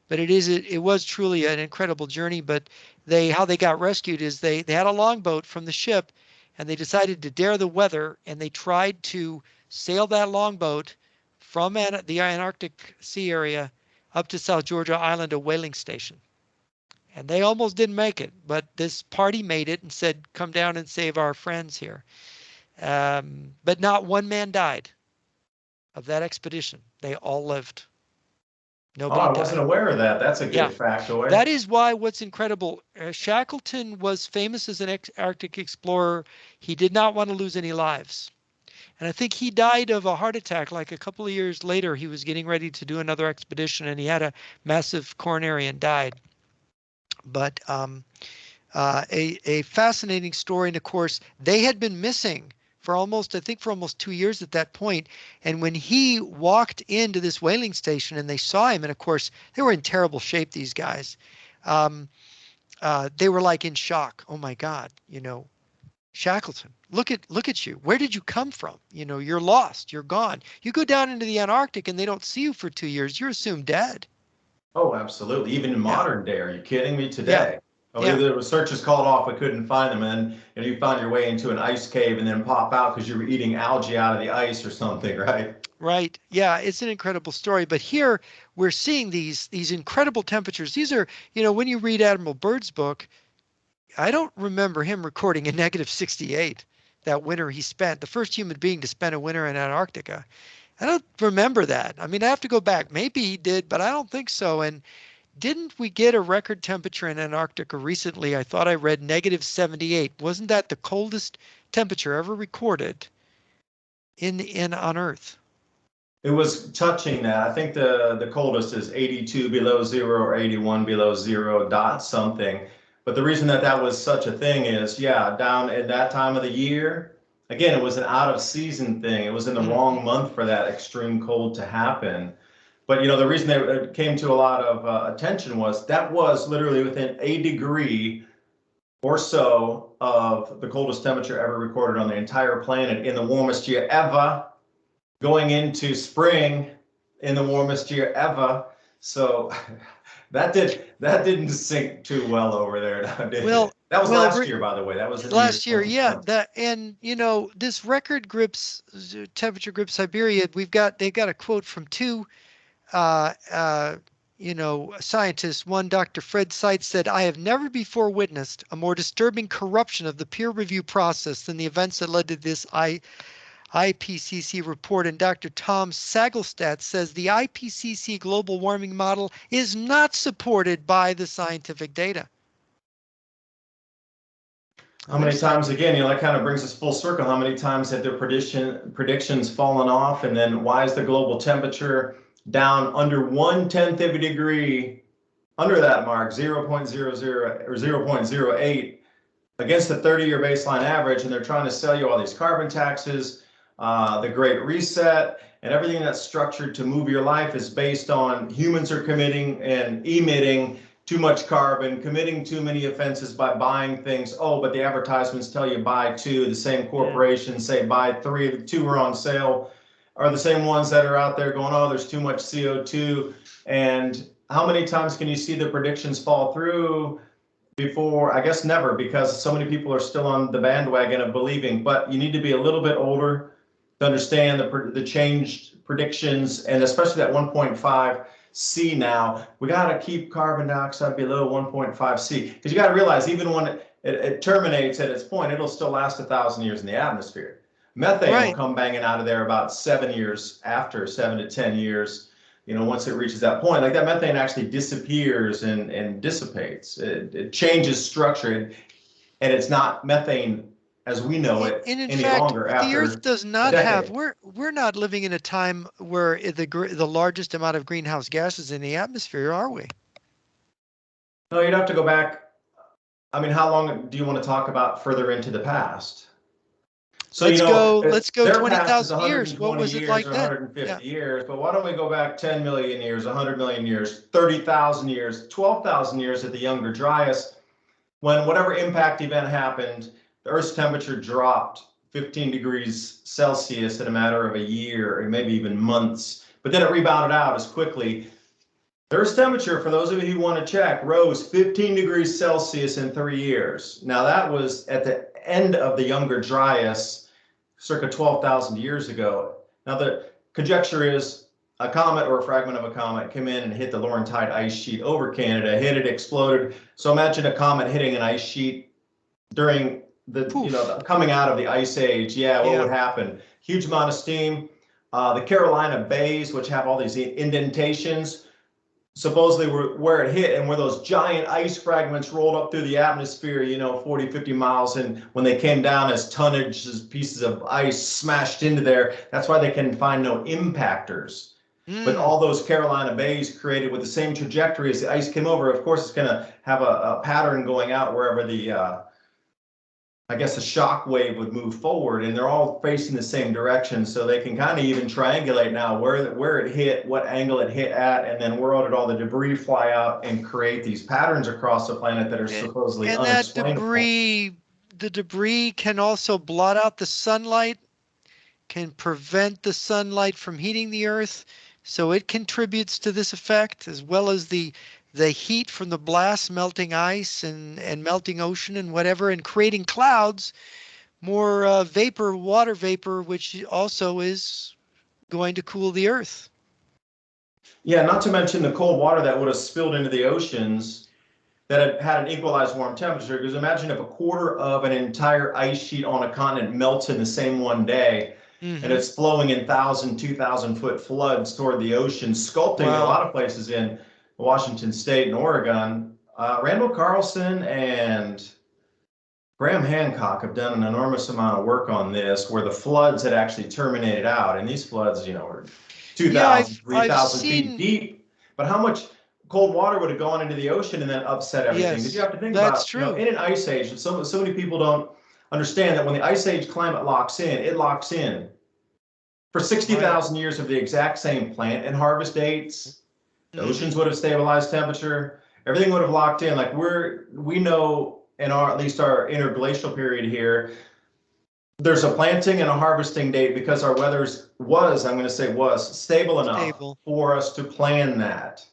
[SPEAKER 1] But it was truly an incredible journey. But how they got rescued is they had a longboat from the ship, and they decided to dare the weather, and they tried to sail that longboat from the Antarctic Sea area up to South Georgia Island, a whaling station. And they almost didn't make it, but this party made it and said, "Come down and save our friends here." But not one man died of that expedition. They all lived. Nobody
[SPEAKER 2] I
[SPEAKER 1] died.
[SPEAKER 2] wasn't aware of that. That's a good factoid.
[SPEAKER 1] That is what's incredible. Shackleton was famous as an Arctic explorer. He did not want to lose any lives. And I think he died of a heart attack like a couple of years later. He was getting ready to do another expedition, and he had a massive coronary and died. But a fascinating story. And of course, they had been missing for almost 2 years at that point. And when he walked into this whaling station and they saw him, and of course, they were in terrible shape, these guys. They were like in shock. Oh my God, Shackleton, look at you. Where did you come from? You're lost. You're gone. You go down into the Antarctic and they don't see you for 2 years. You're assumed dead.
[SPEAKER 2] Oh, absolutely. Even in modern day, are you kidding me? Today? The research is called off, but couldn't find them. And then you found your way into an ice cave and then pop out because you were eating algae out of the ice or something, right?
[SPEAKER 1] Right. Yeah, it's an incredible story. But here we're seeing these incredible temperatures. These are, when you read Admiral Byrd's book, I don't remember him recording a negative 68 that winter he spent, the first human being to spend a winter in Antarctica. I don't remember that. I mean, I have to go back. Maybe he did, but I don't think so. And didn't we get a record temperature in Antarctica recently? I thought I read negative 78. Wasn't that the coldest temperature ever recorded on Earth?
[SPEAKER 2] It was touching that. I think the coldest is 82 below zero or 81 below zero dot something. But the reason that was such a thing is, down at that time of the year, again, it was an out of season thing. It was in the wrong month for that extreme cold to happen. But, the reason that it came to a lot of attention was that was literally within a degree or so of the coldest temperature ever recorded on the entire planet in the warmest year ever, going into spring in the warmest year ever. So that didn't sink too well over there, did it?
[SPEAKER 1] Well,
[SPEAKER 2] That was
[SPEAKER 1] Well,
[SPEAKER 2] last year, by the way. That was in the year
[SPEAKER 1] last year, yeah,
[SPEAKER 2] 2020.
[SPEAKER 1] that, and this record grips temperature grip Siberia. They've got a quote from two uh, uh, scientists. One, Dr. Fred Seitz, said, "I have never before witnessed a more disturbing corruption of the peer review process than the events that led to this IPCC report." And Dr. Tom Sagelstad says the IPCC global warming model is not supported by the scientific data.
[SPEAKER 2] How many times, again, that kind of brings us full circle. How many times have their predictions fallen off? And then why is the global temperature down under 1/10 of a degree, under that mark, 0.00 or 0.08 against the 30-year baseline average? And they're trying to sell you all these carbon taxes, the Great Reset, and everything that's structured to move your life is based on humans are committing and emitting too much carbon, committing too many offenses by buying things. Oh, but the advertisements tell you buy two. The same corporations say buy three. The two are on sale are the same ones that are out there going, oh, there's too much CO2. And how many times can you see the predictions fall through before? I guess never, because so many people are still on the bandwagon of believing. But you need to be a little bit older to understand the changed predictions, and especially that 1.5 C now. We got to keep carbon dioxide below 1.5 C, because you got to realize even when it terminates at its point, it'll still last 1,000 years in the atmosphere. Methane will come banging out of there about 7 years after, 7 to 10 years. Once it reaches that point, like that methane actually disappears and dissipates. It changes structure, and it's not methane as we know it
[SPEAKER 1] and in
[SPEAKER 2] any
[SPEAKER 1] fact,
[SPEAKER 2] longer after
[SPEAKER 1] the Earth does not
[SPEAKER 2] a
[SPEAKER 1] have.
[SPEAKER 2] decade.
[SPEAKER 1] We're not living in a time where the largest amount of greenhouse gases in the atmosphere, are we?
[SPEAKER 2] No, you'd have to go back. I mean, how long do you want to talk about further into the past? So
[SPEAKER 1] let's go
[SPEAKER 2] their past is
[SPEAKER 1] 20,000 years.
[SPEAKER 2] 120
[SPEAKER 1] What was it
[SPEAKER 2] years
[SPEAKER 1] like
[SPEAKER 2] or
[SPEAKER 1] then?
[SPEAKER 2] 150 years, but why don't we go back 10 million years, 100 million years, 30,000 years, 12,000 years at the Younger Dryas, when whatever impact event happened, the Earth's temperature dropped 15 degrees Celsius in a matter of a year, or maybe even months, but then it rebounded out as quickly. The Earth's temperature, for those of you who want to check, rose 15 degrees Celsius in 3 years. Now that was at the end of the Younger Dryas, circa 12,000 years ago. Now the conjecture is a comet or a fragment of a comet came in and hit the Laurentide ice sheet over Canada, hit it, exploded. So imagine a comet hitting an ice sheet during the coming out of the ice age. What would happen? Huge amount of steam. The Carolina bays, which have all these indentations, supposedly where it hit and where those giant ice fragments rolled up through the atmosphere, 40, 50 miles. And when they came down as tonnage, as pieces of ice smashed into there, that's why they can find no impactors. But all those Carolina bays created with the same trajectory as the ice came over, of course, it's going to have a pattern going out wherever the shock wave would move forward, and they're all facing the same direction, so they can kind of even triangulate now where it hit, what angle it hit at, and then where did all the debris fly out and create these patterns across the planet that are supposedly unexplainable.
[SPEAKER 1] And the debris can also blot out the sunlight, can prevent the sunlight from heating the Earth, so it contributes to this effect, as well as the heat from the blast melting ice and melting ocean and whatever, and creating clouds, more water vapor, which also is going to cool the Earth.
[SPEAKER 2] Yeah, not to mention the cold water that would have spilled into the oceans that had an equalized warm temperature. Because imagine if a quarter of an entire ice sheet on a continent melts in the same one day, and it's flowing in 1,000, 2,000 foot floods toward the ocean, sculpting in a lot of places in Washington State and Oregon. Randall Carlson and Graham Hancock have done an enormous amount of work on this, where the floods had actually terminated out. And these floods, were 2,000, 3,000 feet deep. But how much cold water would have gone into the ocean and then upset everything? Because you have to think about, in an ice age, and so many people don't understand that when the ice age climate locks in, it locks in for 60,000 years of the exact same plant and harvest dates. The oceans would have stabilized temperature. Everything would have locked in. Like we know in at least our interglacial period here, there's a planting and a harvesting date because our weather's was stable enough for us to plan that.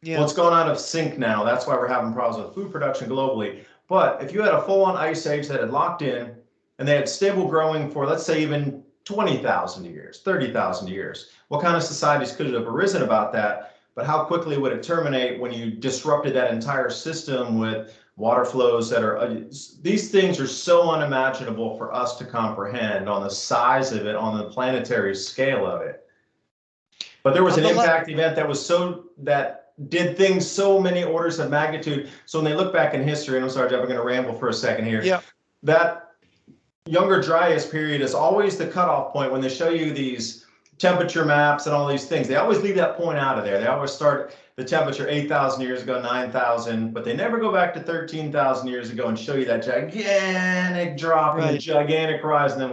[SPEAKER 2] Well, it's gone out of sync now. That's why we're having problems with food production globally. But if you had a full-on ice age that had locked in and they had stable growing for, let's say, even 20,000 years, 30,000 years, what kind of societies could have arisen about that? But how quickly would it terminate when you disrupted that entire system with water flows that are, these things are so unimaginable for us to comprehend on the size of it, on the planetary scale of it. But there was an impact event that was that did things so many orders of magnitude. So when they look back in history, and I'm sorry, Jeff, I'm going to ramble for a second here.
[SPEAKER 1] Yeah.
[SPEAKER 2] That Younger Dryas period is always the cutoff point when they show you these temperature maps and all these things. They always leave that point out of there. They always start the temperature 8,000 years ago, 9,000, but they never go back to 13,000 years ago and show you that gigantic drop and the gigantic rise. And then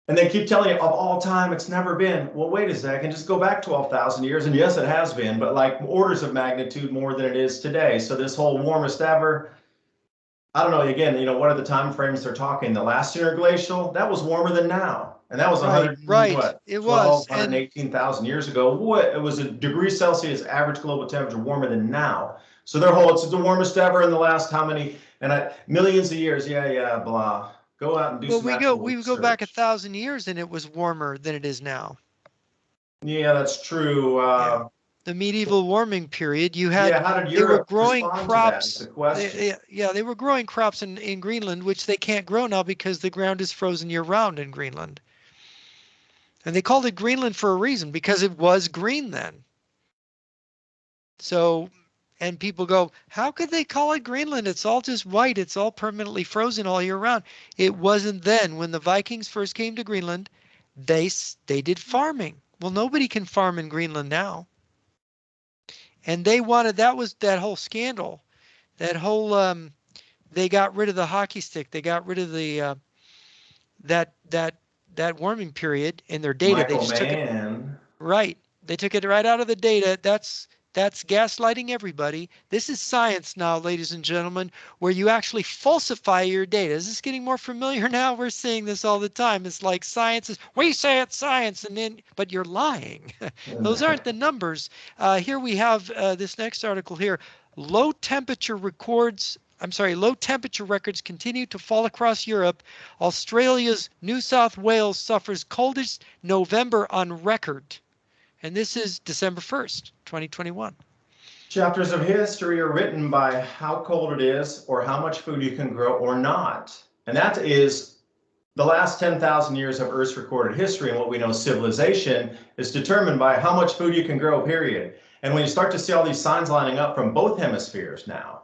[SPEAKER 2] and they keep telling you, of all time, it's never been. Well, wait a second, just go back 12,000 years. And yes, it has been, but like orders of magnitude more than it is today. So this whole warmest ever, I don't know, again, what are the time frames they're talking? The last interglacial, that was warmer than now. And that was 118,000 years ago. It was a degree Celsius average global temperature warmer than now. So their whole, it's the warmest ever in the last how many, millions of years. Yeah, blah. Go out and do some
[SPEAKER 1] we go back 1,000 years and it was warmer than it is now.
[SPEAKER 2] Yeah, that's true.
[SPEAKER 1] The medieval warming period, you had,
[SPEAKER 2] how did Europe
[SPEAKER 1] growing crops.
[SPEAKER 2] The question.
[SPEAKER 1] They were growing crops in Greenland, which they can't grow now because the ground is frozen year round in Greenland. And they called it Greenland for a reason, because it was green then. So, and people go, how could they call it Greenland? It's all just white. It's all permanently frozen all year round. It wasn't then. When the Vikings first came to Greenland, they did farming. Well, nobody can farm in Greenland now. And they wanted, that was that whole scandal, that whole, they got rid of the hockey stick. They got rid of the, that warming period in their data. They just took it, right. They took it right out of the data. That's gaslighting everybody. This is science now, ladies and gentlemen, where you actually falsify your data. Is this getting more familiar now? We're seeing this all the time. It's like science is, we say it's science, but you're lying. Those aren't the numbers. Here we have this next article here. Low temperature records continue to fall across Europe. Australia's New South Wales suffers coldest November on record. And this is December 1st, 2021.
[SPEAKER 2] Chapters of history are written by how cold it is or how much food you can grow or not. And that is the last 10,000 years of Earth's recorded history. And what we know civilization is determined by how much food you can grow, period. And when you start to see all these signs lining up from both hemispheres now,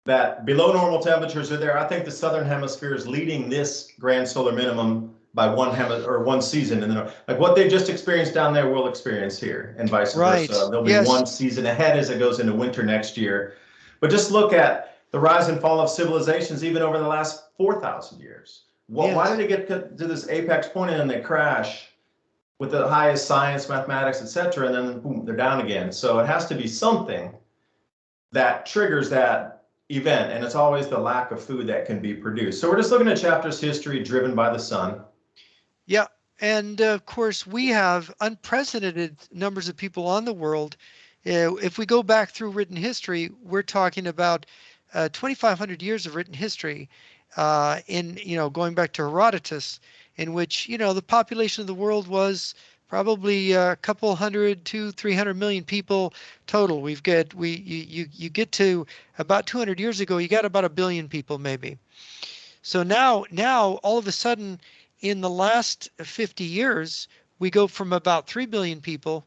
[SPEAKER 2] that below normal temperatures are there, I think the southern hemisphere is leading this grand solar minimum by one season, and then like what they just experienced down there, we'll experience here, and vice versa. There'll be one season ahead as it goes into winter next year. But just look at the rise and fall of civilizations, even over the last 4,000 years. Why did they get to this apex point and then they crash with the highest science, mathematics, etc., and then boom, they're down again? So it has to be something that triggers that event, and it's always the lack of food that can be produced. So we're just looking at chapters history driven by the sun.
[SPEAKER 1] Yeah, and of course we have unprecedented numbers of people on the world. If we go back through written history, we're talking about 2,500 years of written history going back to Herodotus, in which, the population of the world was probably a couple 100 to 300 million people total. You get to about 200 years ago, you got about 1 billion people maybe. So now all of a sudden, in the last 50 years, we go from about 3 billion people,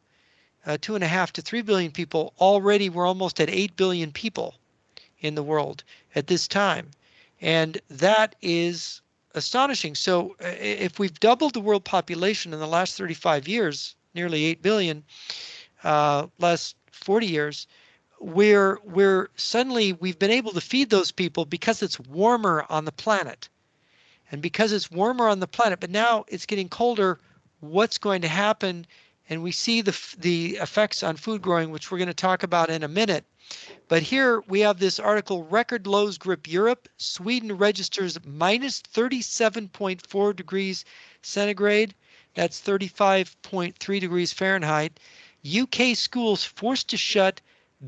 [SPEAKER 1] 2.5 to 3 billion people. Already we're almost at 8 billion people in the world at this time. And that is astonishing. So if we've doubled the world population in the last 35 years, nearly 8 billion, last 40 years, we've been able to feed those people because it's warmer on the planet. And because it's warmer on the planet, but now it's getting colder, what's going to happen? And we see the effects on food growing, which we're going to talk about in a minute. But here we have this article, record lows grip Europe. Sweden registers minus 37.4 degrees centigrade. That's 35.3 degrees Fahrenheit. UK schools forced to shut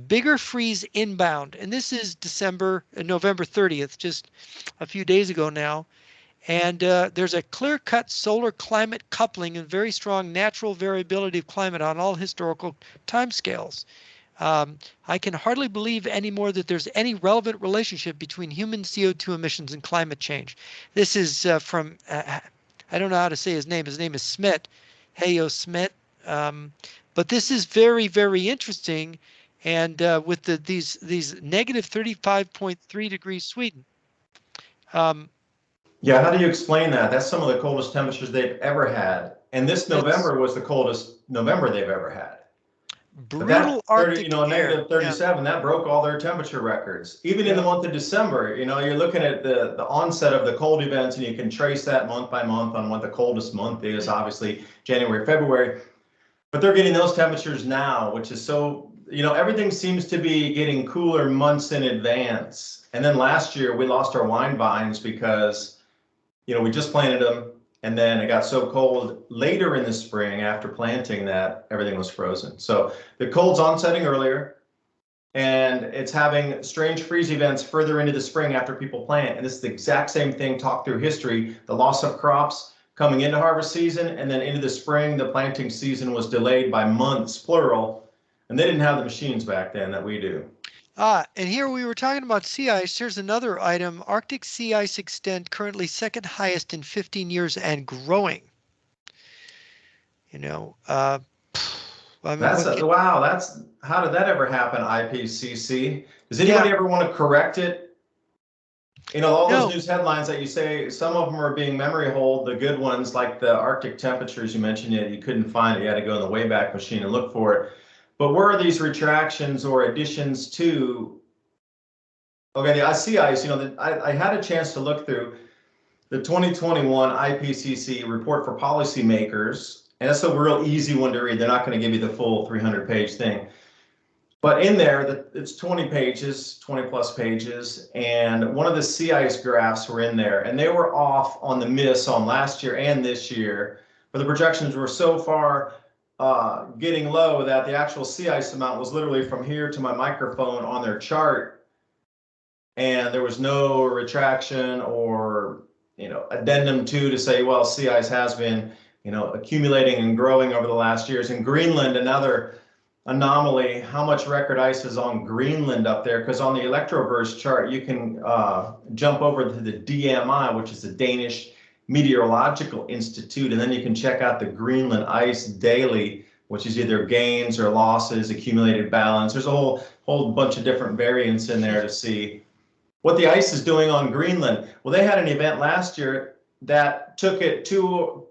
[SPEAKER 1] bigger freeze inbound. And this is November 30th, just a few days ago now. And there's a clear-cut solar climate coupling and very strong natural variability of climate on all historical timescales. I can hardly believe anymore that there's any relevant relationship between human CO2 emissions and climate change. This is from, I don't know how to say his name. His name is Smith, Heyo Smith. But this is very, very interesting. And with these negative 35.3 degrees Sweden.
[SPEAKER 2] Yeah, how do you explain that? That's some of the coldest temperatures they've ever had. And this November was the coldest November they've ever had. But
[SPEAKER 1] Brutal
[SPEAKER 2] that 30,
[SPEAKER 1] Arctic air.
[SPEAKER 2] negative 37, that broke all their temperature records. Even in the month of December, you're looking at the onset of the cold events, and you can trace that month by month on what the coldest month is, obviously January, February. But they're getting those temperatures now, which is so, everything seems to be getting cooler months in advance. And then last year we lost our wine vines because, we just planted them, and then it got so cold later in the spring after planting that everything was frozen. So the cold's onsetting earlier, and it's having strange freeze events further into the spring after people plant. And this is the exact same thing talked through history, the loss of crops coming into harvest season, and then into the spring, the planting season was delayed by months, plural, and they didn't have the machines back then that we do.
[SPEAKER 1] And here we were talking about sea ice. Here's another item. Arctic sea ice extent currently second highest in 15 years and growing. I mean,
[SPEAKER 2] wow. How did that ever happen, IPCC? Does anybody ever want to correct it? All those news headlines that you say, some of them are being memory hold, the good ones, like the Arctic temperatures you mentioned, you couldn't find it. You had to go in the Wayback Machine and look for it. But where are these retractions or additions to? Okay, the sea ice, I had a chance to look through the 2021 IPCC report for policymakers, and that's a real easy one to read. They're not going to give you the full 300-page thing. But in there, it's 20 pages, 20 plus pages, and one of the sea ice graphs were in there, and they were off on the miss on last year and this year, but the projections were so far getting low that the actual sea ice amount was literally from here to my microphone on their chart, and there was no retraction or addendum to say, well, sea ice has been accumulating and growing over the last years. In Greenland, another anomaly, how much record ice is on Greenland up there, because on the electroverse chart you can jump over to the DMI, which is the Danish Meteorological Institute, and then you can check out the Greenland ice daily, which is either gains or losses, accumulated balance. There's a whole bunch of different variants in there to see what the ice is doing on Greenland. Well, they had an event last year that took it two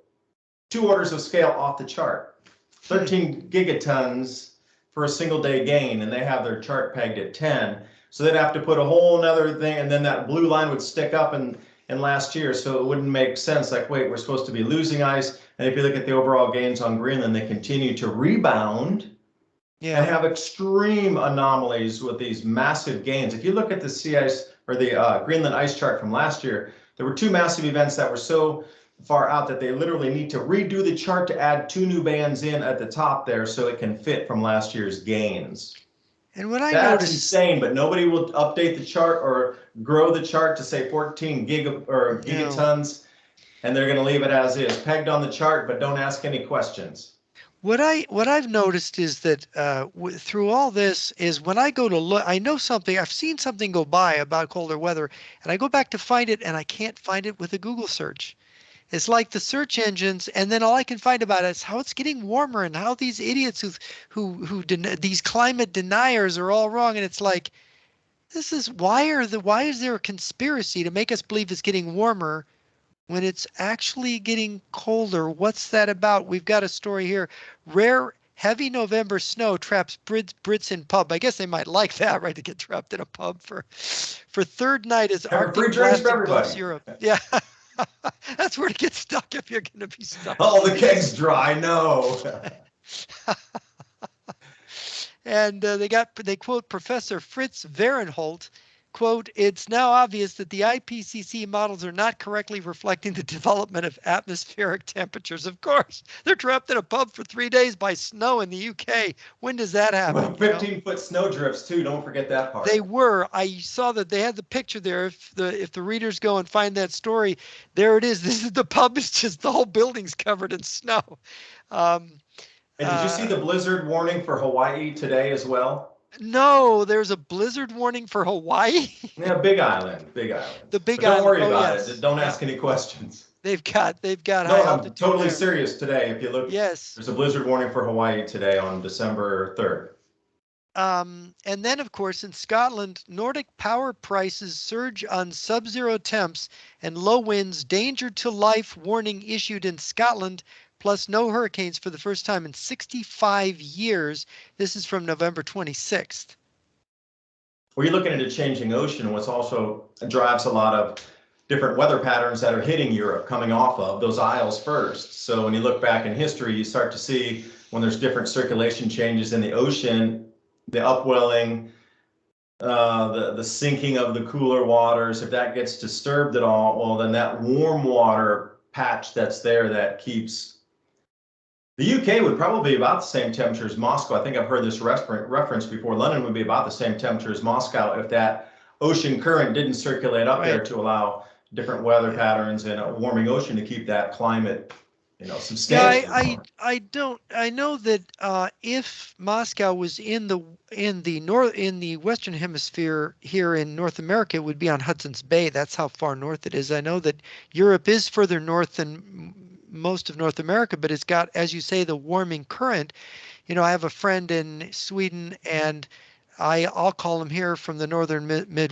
[SPEAKER 2] orders of scale off the chart, 13 gigatons for a single day gain, and they have their chart pegged at 10. So they'd have to put a whole nother thing, and then that blue line would stick up in last year, so it wouldn't make sense. Like, wait, we're supposed to be losing ice, and if you look at the overall gains on Greenland, they continue to rebound and have extreme anomalies with these massive gains. If you look at the sea ice or the Greenland ice chart from last year, there were two massive events that were so far out that they literally need to redo the chart to add two new bands in at the top there so it can fit from last year's gains.
[SPEAKER 1] And what I
[SPEAKER 2] That's
[SPEAKER 1] noticed,
[SPEAKER 2] insane, but nobody will update the chart or grow the chart to say 14 gigatons, and they're going to leave it as is, pegged on the chart, but don't ask any questions.
[SPEAKER 1] What I've noticed is that through all this is when I go to look, I know something, I've seen something go by about colder weather, and I go back to find it, and I can't find it with a Google search. It's like the search engines, and then all I can find about it is how it's getting warmer and how these idiots these climate deniers are all wrong. And it's like, why is there a conspiracy to make us believe it's getting warmer when it's actually getting colder? What's that about? We've got a story here. Rare heavy November snow traps Brits in pub. I guess they might like that, right? To get trapped in a pub for third night as Arctic blast engulfs Europe. Yeah. That's where to get stuck if you're going to be stuck.
[SPEAKER 2] Oh, the keg's dry. No.
[SPEAKER 1] And they quote Professor Fritz Verenholt, quote, "It's now obvious that the IPCC models are not correctly reflecting the development of atmospheric temperatures." Of course, they're trapped in a pub for 3 days by snow in the UK. When does that happen?
[SPEAKER 2] 15-foot snow drifts too. Don't forget that part.
[SPEAKER 1] They were. I saw that they had the picture there. If the readers go and find that story, there it is. This is the pub. Is just the whole building's covered in snow.
[SPEAKER 2] And did you see the blizzard warning for Hawaii today as well?
[SPEAKER 1] No, there's a blizzard warning for Hawaii.
[SPEAKER 2] Yeah, Big Island, Big Island.
[SPEAKER 1] The Big
[SPEAKER 2] But don't
[SPEAKER 1] Island.
[SPEAKER 2] worry
[SPEAKER 1] Oh,
[SPEAKER 2] about
[SPEAKER 1] yes.
[SPEAKER 2] it. Don't ask any questions.
[SPEAKER 1] They've got
[SPEAKER 2] No,
[SPEAKER 1] high
[SPEAKER 2] I'm
[SPEAKER 1] altitude
[SPEAKER 2] totally
[SPEAKER 1] there.
[SPEAKER 2] serious today. If you look,
[SPEAKER 1] Yes.
[SPEAKER 2] there's a blizzard warning for Hawaii today on December 3rd.
[SPEAKER 1] And then, of course, in Scotland, Nordic power prices surge on sub-zero temps and low winds. Danger to life warning issued in Scotland, plus no hurricanes for the first time in 65 years. This is from November 26th.
[SPEAKER 2] Well, you're looking at a changing ocean, which also drives a lot of different weather patterns that are hitting Europe coming off of those isles first. So when you look back in history, you start to see when there's different circulation changes in the ocean, the upwelling, the sinking of the cooler waters, if that gets disturbed at all, well, then that warm water patch that's there that keeps the UK would probably be about the same temperature as Moscow. I think I've heard this reference before. London would be about the same temperature as Moscow if that ocean current didn't circulate up there to allow different weather patterns and a warming ocean to keep that climate, substantially warm.
[SPEAKER 1] I know that if Moscow was in the Western Hemisphere here in North America, it would be on Hudson's Bay. That's how far north it is. I know that Europe is further north than most of North America, but it's got, as you say, the warming current. I have a friend in Sweden, and I'll call him here from the northern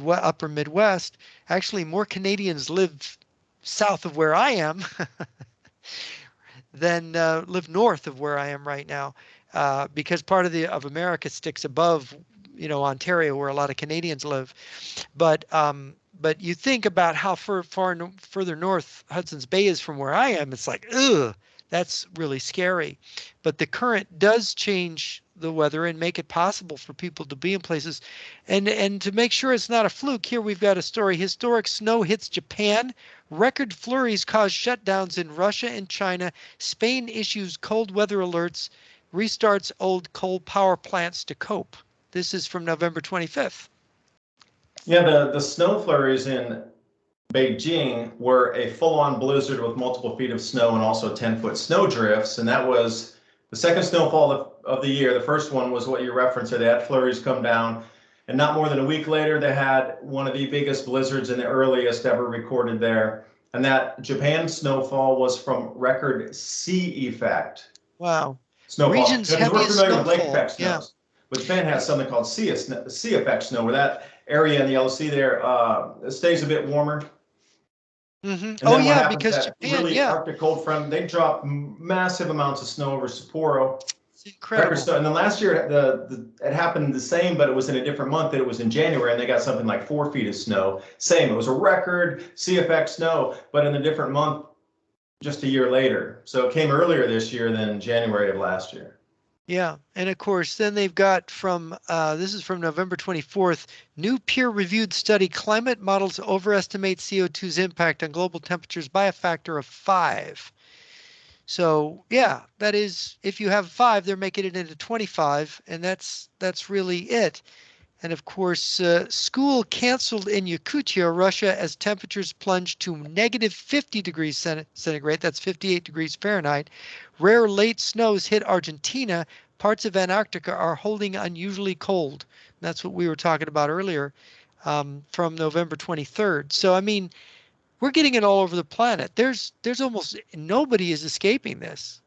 [SPEAKER 1] upper Midwest. Actually, more Canadians live south of where I am than live north of where I am right now, because part of America sticks above, Ontario, where a lot of Canadians live. But you think about how further north Hudson's Bay is from where I am. It's like, ugh, that's really scary. But the current does change the weather and make it possible for people to be in places. And to make sure it's not a fluke, here we've got a story. Historic snow hits Japan. Record flurries cause shutdowns in Russia and China. Spain issues cold weather alerts, restarts old coal power plants to cope. This is from November 25th.
[SPEAKER 2] Yeah, the snow flurries in Beijing were a full-on blizzard with multiple feet of snow and also 10-foot snow drifts. And that was the second snowfall of the year. The first one was what you referenced. They had flurries come down. And not more than a week later, they had one of the biggest blizzards and the earliest ever recorded there. And that Japan snowfall was from record sea effect.
[SPEAKER 1] Wow.
[SPEAKER 2] Snowfall.
[SPEAKER 1] Region's
[SPEAKER 2] Because we're
[SPEAKER 1] heaviest
[SPEAKER 2] familiar with lake
[SPEAKER 1] snowfall.
[SPEAKER 2] effect snows.
[SPEAKER 1] Yeah.
[SPEAKER 2] But Japan has something called sea effect snow, where that area in the Yellow Sea there stays a bit warmer.
[SPEAKER 1] Mm-hmm.
[SPEAKER 2] Oh
[SPEAKER 1] yeah, because Japan,
[SPEAKER 2] really Arctic cold front, they drop massive amounts of snow over Sapporo.
[SPEAKER 1] It's incredible.
[SPEAKER 2] And then last year it happened the same, but it was in a different month. It was in January, and they got something like 4 feet of snow. Same, it was a record sea effect snow, but in a different month, just a year later. So it came earlier this year than January of last year.
[SPEAKER 1] Yeah, and of course, then they've got this is from November 24th, new peer-reviewed study, climate models overestimate CO2's impact on global temperatures by a factor of 5. So yeah, that is, if you have 5, they're making it into 25, and that's really it. And of course, school canceled in Yakutia, Russia, as temperatures plunged to negative 50 degrees centigrade. That's 58 degrees Fahrenheit. Rare late snows hit Argentina. Parts of Antarctica are holding unusually cold. That's what we were talking about earlier, from November 23rd. So, I mean, we're getting it all over the planet. There's almost nobody is escaping this.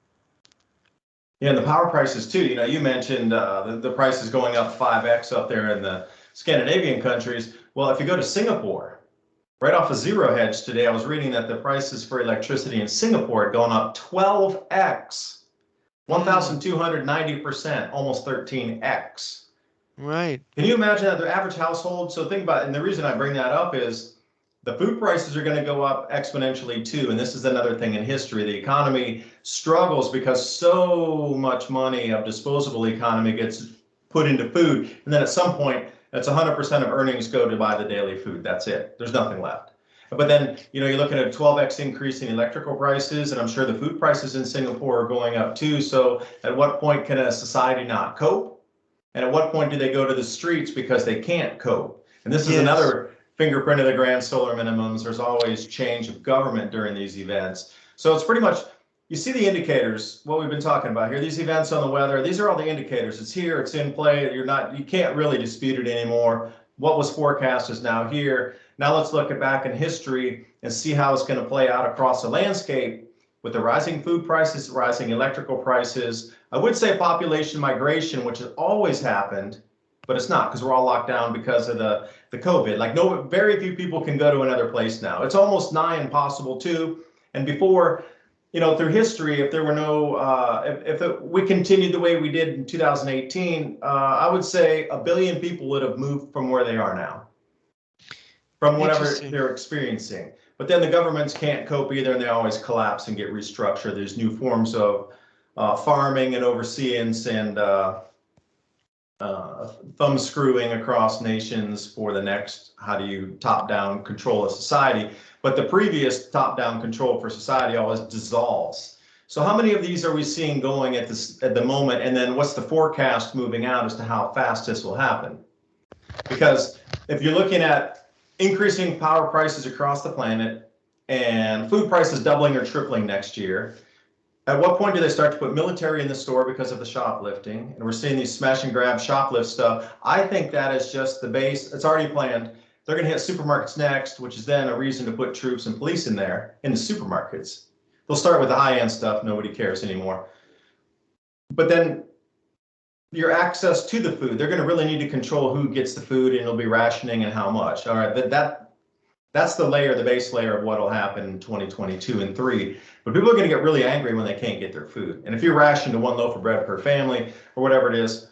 [SPEAKER 2] Yeah, and the power prices too. You mentioned the prices going up 5x up there in the Scandinavian countries. Well, if you go to Singapore, right off of Zero Hedge today, I was reading that the prices for electricity in Singapore had gone up 12x, 1,290%, almost 13x.
[SPEAKER 1] Right.
[SPEAKER 2] Can you imagine that the average household? So think about it, and the reason I bring that up is the food prices are going to go up exponentially too. And this is another thing in history. The economy struggles because so much money of disposable economy gets put into food. And then at some point, That's 100% of earnings go to buy the daily food. That's it. There's nothing left. But then, you know, you're looking at a 12x increase in electrical prices, and I'm sure the food prices in Singapore are going up too. So at what point can a society not cope? And at what point do they go to the streets because they can't cope? And this is
[SPEAKER 1] Yes.
[SPEAKER 2] another fingerprint of the grand solar minimums. There's always change of government during these events. So it's pretty much, you see the indicators, what we've been talking about here, these events on the weather, these are all the indicators. It's here, it's in play. You can't really dispute it anymore. What was forecast is now here. Now let's look back in history and see how it's going to play out across the landscape with the rising food prices, rising electrical prices. I would say population migration, which has always happened, but it's not because we're all locked down because of the COVID. Like very few people can go to another place now. It's almost nigh impossible too. And before, you know, through history, if there were no, we continued the way we did in 2018, I would say 1 billion people would have moved from where they are now, from whatever they're experiencing. But then the governments can't cope either, and they always collapse and get restructured. There's new forms of farming and overseeance and thumb screwing across nations for the next, how do you top-down control a society? But the previous top-down control for society always dissolves. So how many of these are we seeing going at the moment? And then what's the forecast moving out as to how fast this will happen? Because if you're looking at increasing power prices across the planet and food prices doubling or tripling next year, at what point do they start to put military in the store because of the shoplifting? And we're seeing these smash and grab shoplift stuff. I think that is just the base. It's already planned. They're going to hit supermarkets next, which is then a reason to put troops and police in there in the supermarkets. They'll start with the high-end stuff. Nobody cares anymore. But then your access to the food, they're going to really need to control who gets the food, and it'll be rationing and how much. All right, that's the layer, the base layer of what will happen in 2022 and 3. But people are going to get really angry when they can't get their food. And if you're rationed to 1 loaf of bread per family or whatever it is,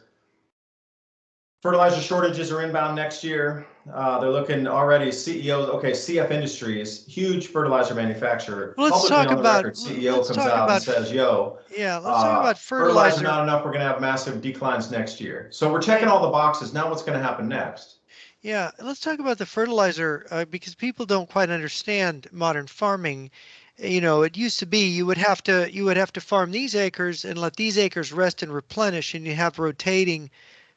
[SPEAKER 2] fertilizer shortages are inbound next year. They're looking already, CEOs, okay, CF Industries, huge fertilizer manufacturer.
[SPEAKER 1] Let's talk about,
[SPEAKER 2] CEO comes out and says, yo,
[SPEAKER 1] yeah, let's talk about
[SPEAKER 2] fertilizer not enough, we're going to have massive declines next year. So we're checking all the boxes. Now what's going to happen next?
[SPEAKER 1] Yeah, let's talk about the fertilizer because people don't quite understand modern farming. You know, it used to be you would have to farm these acres and let these acres rest and replenish, and you have rotating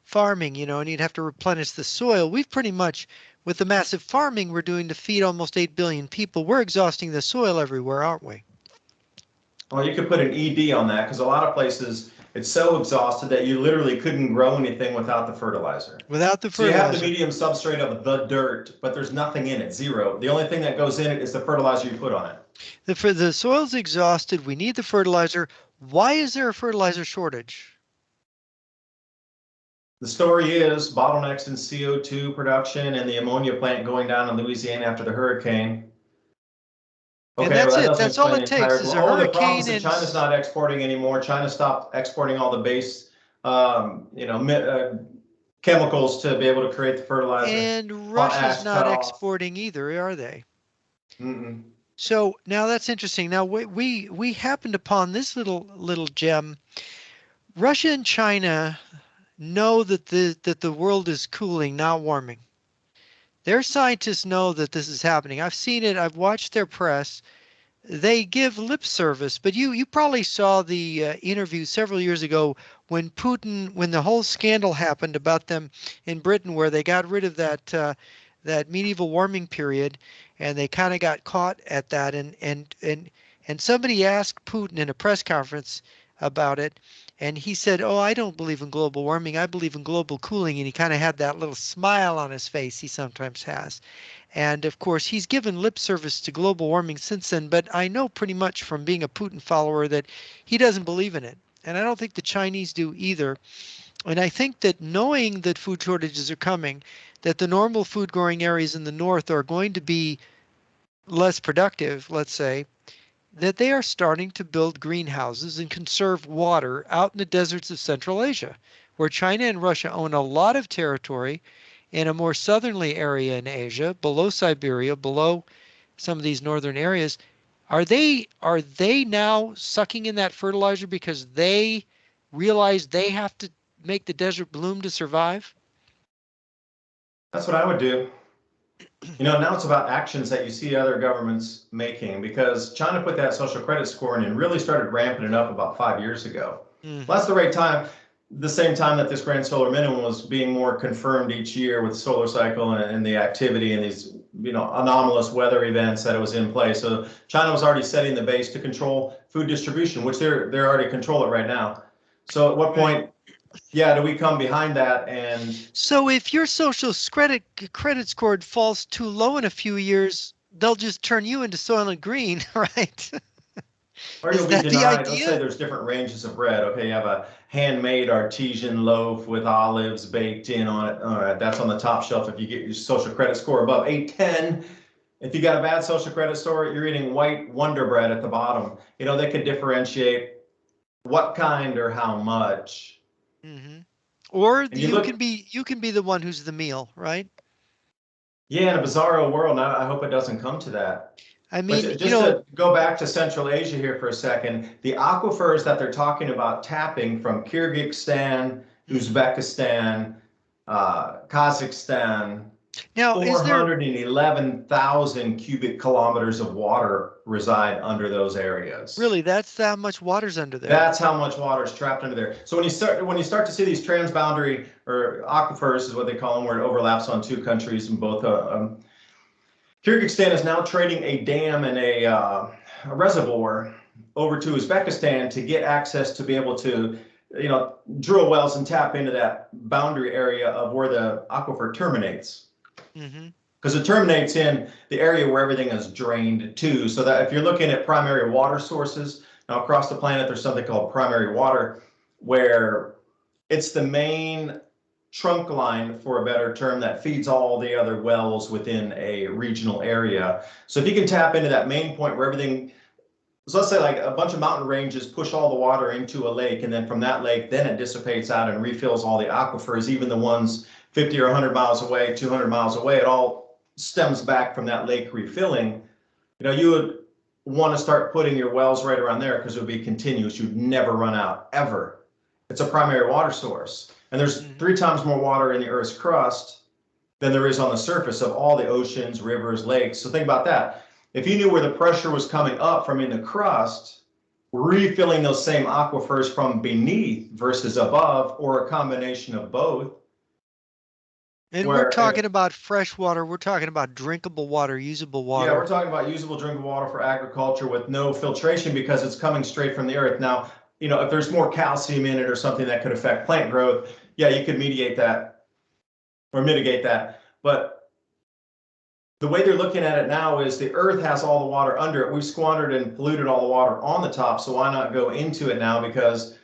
[SPEAKER 1] farming, you know, and you'd have to replenish the soil. We've pretty much, with the massive farming we're doing to feed almost 8 billion people, we're exhausting the soil everywhere, aren't we?
[SPEAKER 2] Well, you could put an ED on that because a lot of places it's so exhausted that you literally couldn't grow anything without the fertilizer.
[SPEAKER 1] Without the fertilizer.
[SPEAKER 2] So you have the medium substrate of the dirt, but there's nothing in it, zero. The only thing that goes in it is the fertilizer you put on it.
[SPEAKER 1] The soil's exhausted. We need the fertilizer. Why is there a fertilizer shortage?
[SPEAKER 2] The story is bottlenecks in CO2 production and the ammonia plant going down in Louisiana after the hurricane.
[SPEAKER 1] Okay, and that's it. That's all it takes is a hurricane.
[SPEAKER 2] The problem is that China's not exporting anymore. China stopped exporting all the base, chemicals to be able to create the fertilizer.
[SPEAKER 1] And Russia's not exporting either, are they?
[SPEAKER 2] Mm-mm.
[SPEAKER 1] So now that's interesting. Now we happened upon this little gem. Russia and China know that the world is cooling, not warming. Their scientists know that this is happening. I've seen it. I've watched their press. They give lip service, but you probably saw the interview several years ago when the whole scandal happened about them in Britain, where they got rid of that medieval warming period, and they kind of got caught at that. And somebody asked Putin in a press conference about it, and he said, "Oh, I don't believe in global warming. I believe in global cooling." And he kind of had that little smile on his face he sometimes has. And of course, he's given lip service to global warming since then, but I know pretty much from being a Putin follower that he doesn't believe in it. And I don't think the Chinese do either. And I think that knowing that food shortages are coming, that the normal food growing areas in the north are going to be less productive, let's say, that they are starting to build greenhouses and conserve water out in the deserts of Central Asia, where China and Russia own a lot of territory in a more southerly area in Asia, below Siberia, below some of these northern areas. Are they now sucking in that fertilizer because they realize they have to make the desert bloom to survive?
[SPEAKER 2] That's what I would do. Now it's about actions that you see other governments making, because China put that social credit scoring and really started ramping it up about 5 years ago.
[SPEAKER 1] Mm-hmm.
[SPEAKER 2] Well, that's the right time, the same time that this grand solar minimum was being more confirmed each year with the solar cycle and the activity and these, anomalous weather events that it was in place. So China was already setting the base to control food distribution, which they're already control it right now. So at what point, do we come behind that? And
[SPEAKER 1] so if your social credit score falls too low in a few years, they'll just turn you into Soylent Green, right?
[SPEAKER 2] or
[SPEAKER 1] Is
[SPEAKER 2] you'll be
[SPEAKER 1] that the
[SPEAKER 2] denied. Let's say
[SPEAKER 1] idea?
[SPEAKER 2] there's different ranges of bread. Okay, you have a handmade artesian loaf with olives baked in on it. All right, that's on the top shelf. If you get your social credit score above 810, if you got a bad social credit score, you're eating white Wonder Bread at the bottom. They could differentiate what kind or how much.
[SPEAKER 1] Mm-hmm. Or
[SPEAKER 2] And you
[SPEAKER 1] you
[SPEAKER 2] look,
[SPEAKER 1] can be the one who's the meal, right?
[SPEAKER 2] in a bizarro world, and I hope it doesn't come to that.
[SPEAKER 1] I
[SPEAKER 2] But
[SPEAKER 1] mean,
[SPEAKER 2] just to go back to Central Asia here for a second, the aquifers that they're talking about tapping from Kyrgyzstan, Uzbekistan, Kazakhstan,
[SPEAKER 1] now is there
[SPEAKER 2] 411,000 cubic kilometers of water reside under those areas.
[SPEAKER 1] really that's that much water's under there?
[SPEAKER 2] That's how much water is trapped under there. So when you start to see these transboundary or aquifers is what they call them, where it overlaps on two countries and both. Kyrgyzstan is now trading a dam and a reservoir over to Uzbekistan to get access to be able to, drill wells and tap into that boundary area of where the aquifer terminates. Because it terminates in the area where everything is drained to. So that if you're looking at primary water sources, now across the planet, there's something called primary water, where it's the main trunk line, for a better term, that feeds all the other wells within a regional area. So if you can tap into that main point where everything, so let's say like a bunch of mountain ranges push all the water into a lake, and then from that lake, then it dissipates out and refills all the aquifers, even the ones 50 or 100 miles away, 200 miles away, it all stems back from that lake refilling. You would want to start putting your wells right around there, because it would be continuous. You'd never run out, ever. It's a primary water source. And there's 3 times more water in the Earth's crust than there is on the surface of all the oceans, rivers, lakes. So think about that. If you knew where the pressure was coming up from in the crust, refilling those same aquifers from beneath versus above, or a combination of both.
[SPEAKER 1] And we're talking about fresh water. We're talking about drinkable water, usable water.
[SPEAKER 2] Yeah, we're talking about usable drinkable water for agriculture with no filtration, because it's coming straight from the earth. Now, if there's more calcium in it or something that could affect plant growth, you could mediate that or mitigate that. But the way they're looking at it now is the earth has all the water under it. We've squandered and polluted all the water on the top. So why not go into it now? Because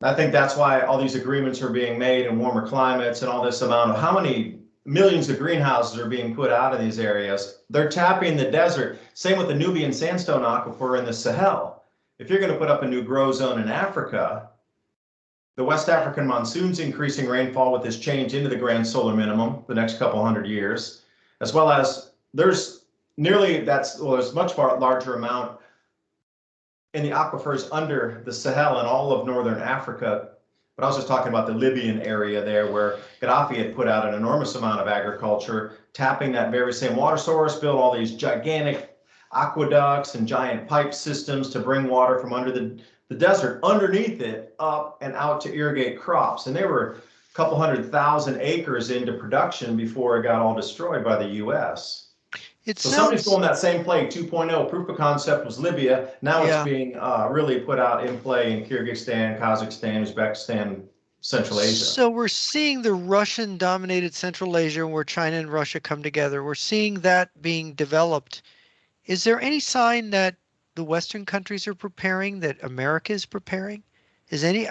[SPEAKER 2] I think that's why all these agreements are being made in warmer climates, and all this amount of how many millions of greenhouses are being put out in these areas. They're tapping the desert. Same with the Nubian sandstone aquifer in the Sahel. If you're going to put up a new grow zone in Africa, the West African monsoon's increasing rainfall with this change into the grand solar minimum the next couple hundred years, as well as there's there's much far larger amount in the aquifers under the Sahel and all of northern Africa. But I was just talking about the Libyan area there, where Gaddafi had put out an enormous amount of agriculture, tapping that very same water source, built all these gigantic aqueducts and giant pipe systems to bring water from under the desert underneath it up and out to irrigate crops. And they were a couple 100,000 acres into production before it got all destroyed by the US. So somebody's going that same play, 2.0. Proof of concept was Libya. Now it's being really put out in play in Kyrgyzstan, Kazakhstan, Uzbekistan, Central Asia.
[SPEAKER 1] So we're seeing the Russian-dominated Central Asia, where China and Russia come together. We're seeing that being developed. Is there any sign that the Western countries are preparing, that America is preparing?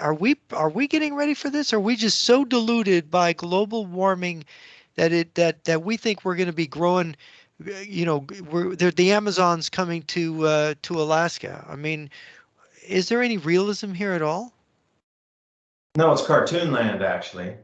[SPEAKER 1] Are we getting ready for this? Are we just so diluted by global warming that we think we're going to be growing? The Amazon's coming to Alaska. I mean, is there any realism here at all?
[SPEAKER 2] No, it's cartoon land, actually.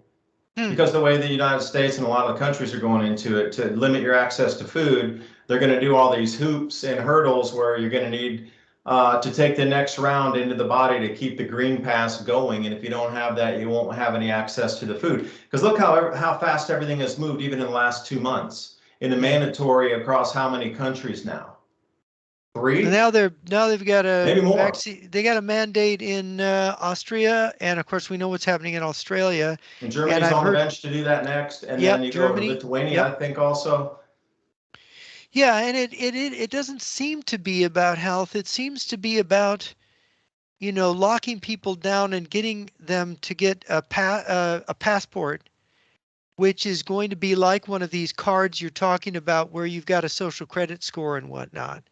[SPEAKER 2] Because the way the United States and a lot of the countries are going into it to limit your access to food, they're going to do all these hoops and hurdles where you're going to need to take the next round into the body to keep the green pass going. And if you don't have that, you won't have any access to the food. Because look how fast everything has moved, even in the last 2 months, in the mandatory across how many countries now? 3?
[SPEAKER 1] And now they've got a
[SPEAKER 2] Maybe more.
[SPEAKER 1] vaccine. They got a mandate in Austria, and of course we know what's happening in Australia.
[SPEAKER 2] And Germany's on the bench to do that next, and then you go to Lithuania, I think, also.
[SPEAKER 1] Yeah, and it doesn't seem to be about health. It seems to be about, locking people down and getting them to get a passport, which is going to be like one of these cards you're talking about where you've got a social credit score and whatnot.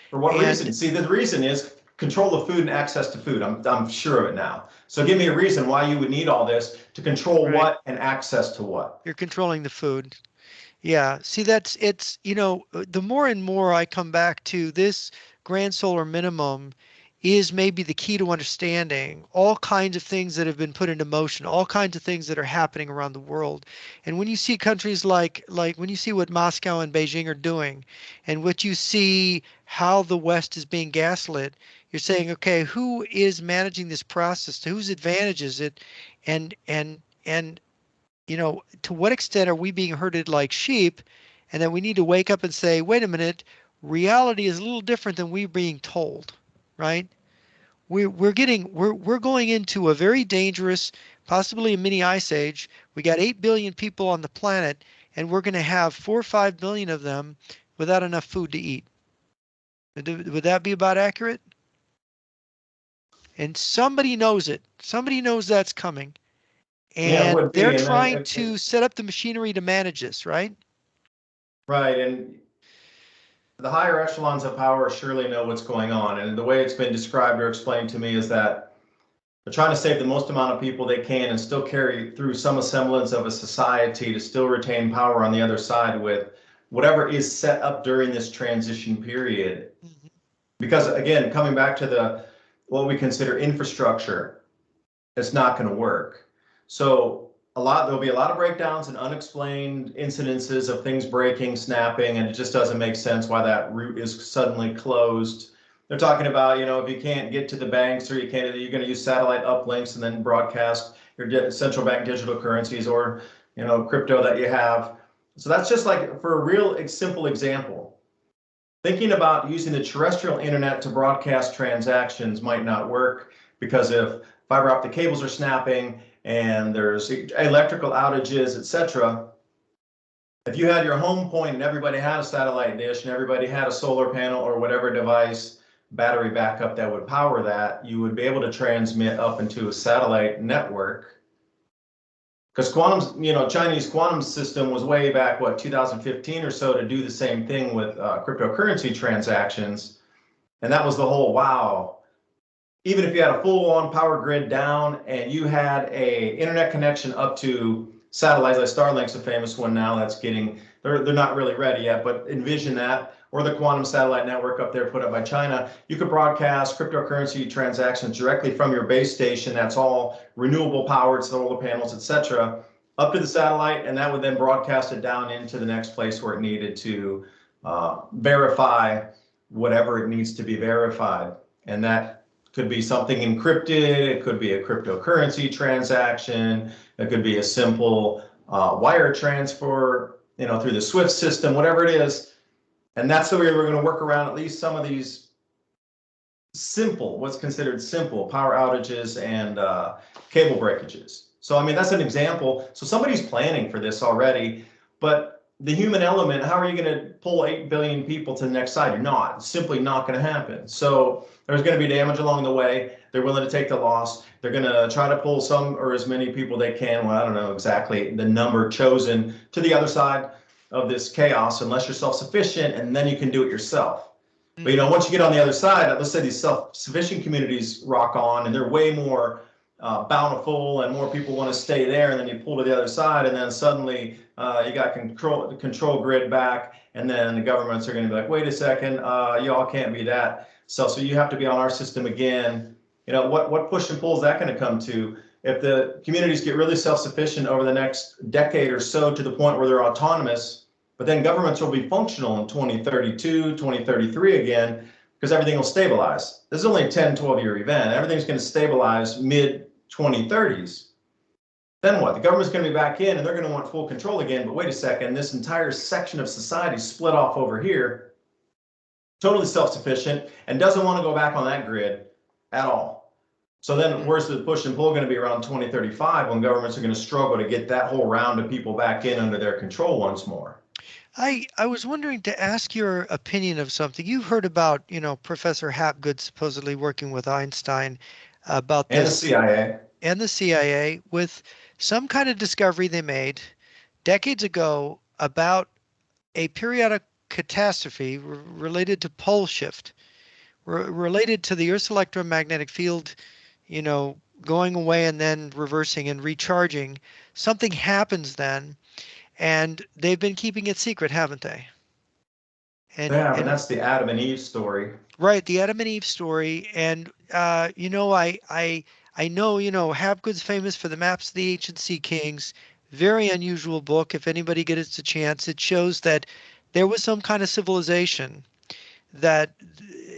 [SPEAKER 2] For what reason? See, the reason is control of food and access to food. I'm sure of it now. So give me a reason why you would need all this to control what and access to what.
[SPEAKER 1] You're controlling the food. Yeah. See, the more and more I come back to this grand solar minimum is maybe the key to understanding all kinds of things that have been put into motion, all kinds of things that are happening around the world. And when you see countries like when you see what Moscow and Beijing are doing, and what you see how the West is being gaslit, you're saying, okay, who is managing this process? To whose advantage is it? And to what extent are we being herded like sheep? And then we need to wake up and say, wait a minute, reality is a little different than we're being told, right? We're going into a very dangerous, possibly a mini ice age. We got 8 billion people on the planet, and we're going to have 4 or 5 billion of them without enough food to eat. Would that be about accurate? And somebody knows it. Somebody knows that's coming. And they're trying to set up the machinery to manage this, right?
[SPEAKER 2] Right. And the higher echelons of power surely know what's going on. And the way it's been described or explained to me is that they're trying to save the most amount of people they can and still carry through some semblance of a society to still retain power on the other side with whatever is set up during this transition period. Mm-hmm. Because again, coming back to what we consider infrastructure, it's not going to work. So there'll be a lot of breakdowns and unexplained incidences of things breaking, snapping, and it just doesn't make sense why that route is suddenly closed. They're talking about, if you can't get to the banks or you're going to use satellite uplinks and then broadcast your central bank digital currencies or, crypto that you have. So that's just like for a real simple example. Thinking about using the terrestrial internet to broadcast transactions might not work because if fiber optic cables are snapping and there's electrical outages, etc. If you had your home point and everybody had a satellite dish and everybody had a solar panel or whatever device, battery backup that would power that, you would be able to transmit up into a satellite network. Because Chinese quantum system was way back, 2015 or so, to do the same thing with cryptocurrency transactions. And that was the whole, wow. Even if you had a full-on power grid down and you had a internet connection up to satellites, like Starlink's a famous one now that's they're not really ready yet, but envision that, or the quantum satellite network up there put up by China, you could broadcast cryptocurrency transactions directly from your base station. That's all renewable powered, solar panels, etc., up to the satellite, and that would then broadcast it down into the next place where it needed to verify whatever it needs to be verified. And that could be something encrypted, it could be a cryptocurrency transaction, it could be a simple wire transfer, through the SWIFT system, whatever it is. And that's the way we're going to work around at least some of these what's considered simple power outages and cable breakages. So, that's an example. So somebody's planning for this already, but the human element, how are you going to pull 8 billion people to the next side? You're not. It's simply not going to happen. So there's going to be damage along the way. They're willing to take the loss. They're going to try to pull some or as many people they can. Well, I don't know exactly the number chosen to the other side of this chaos, unless you're self-sufficient, and then you can do it yourself. But once you get on the other side, let's say these self-sufficient communities rock on and they're way more bountiful and more people want to stay there, and then you pull to the other side, and then suddenly you got the control grid back, and then the governments are going to be like, wait a second, y'all can't be that. So you have to be on our system again. What push and pull is that going to come to? If the communities get really self-sufficient over the next decade or so to the point where they're autonomous, but then governments will be functional in 2032, 2033 again, because everything will stabilize. This is only a 10, 12-year event. Everything's going to stabilize mid-2030s. Then what? The government's going to be back in and they're going to want full control again. But wait a second, this entire section of society split off over here, totally self-sufficient, and doesn't want to go back on that grid at all. So then where's the push and pull going to be around 2035 when governments are going to struggle to get that whole round of people back in under their control once more?
[SPEAKER 1] I was wondering to ask your opinion of something. You've heard about, Professor Hapgood supposedly working with Einstein about
[SPEAKER 2] And the
[SPEAKER 1] this,
[SPEAKER 2] CIA.
[SPEAKER 1] and the CIA with some kind of discovery they made decades ago about a periodic catastrophe related to pole shift, related to the Earth's electromagnetic field, going away and then reversing and recharging. Something happens then, and they've been keeping it secret, haven't they?
[SPEAKER 2] Yeah, and that's the Adam and Eve story.
[SPEAKER 1] Right, the Adam and Eve story. And I know, Hapgood's famous for the maps of the ancient sea kings. Very unusual book. If anybody gets a chance, it shows that there was some kind of civilization that,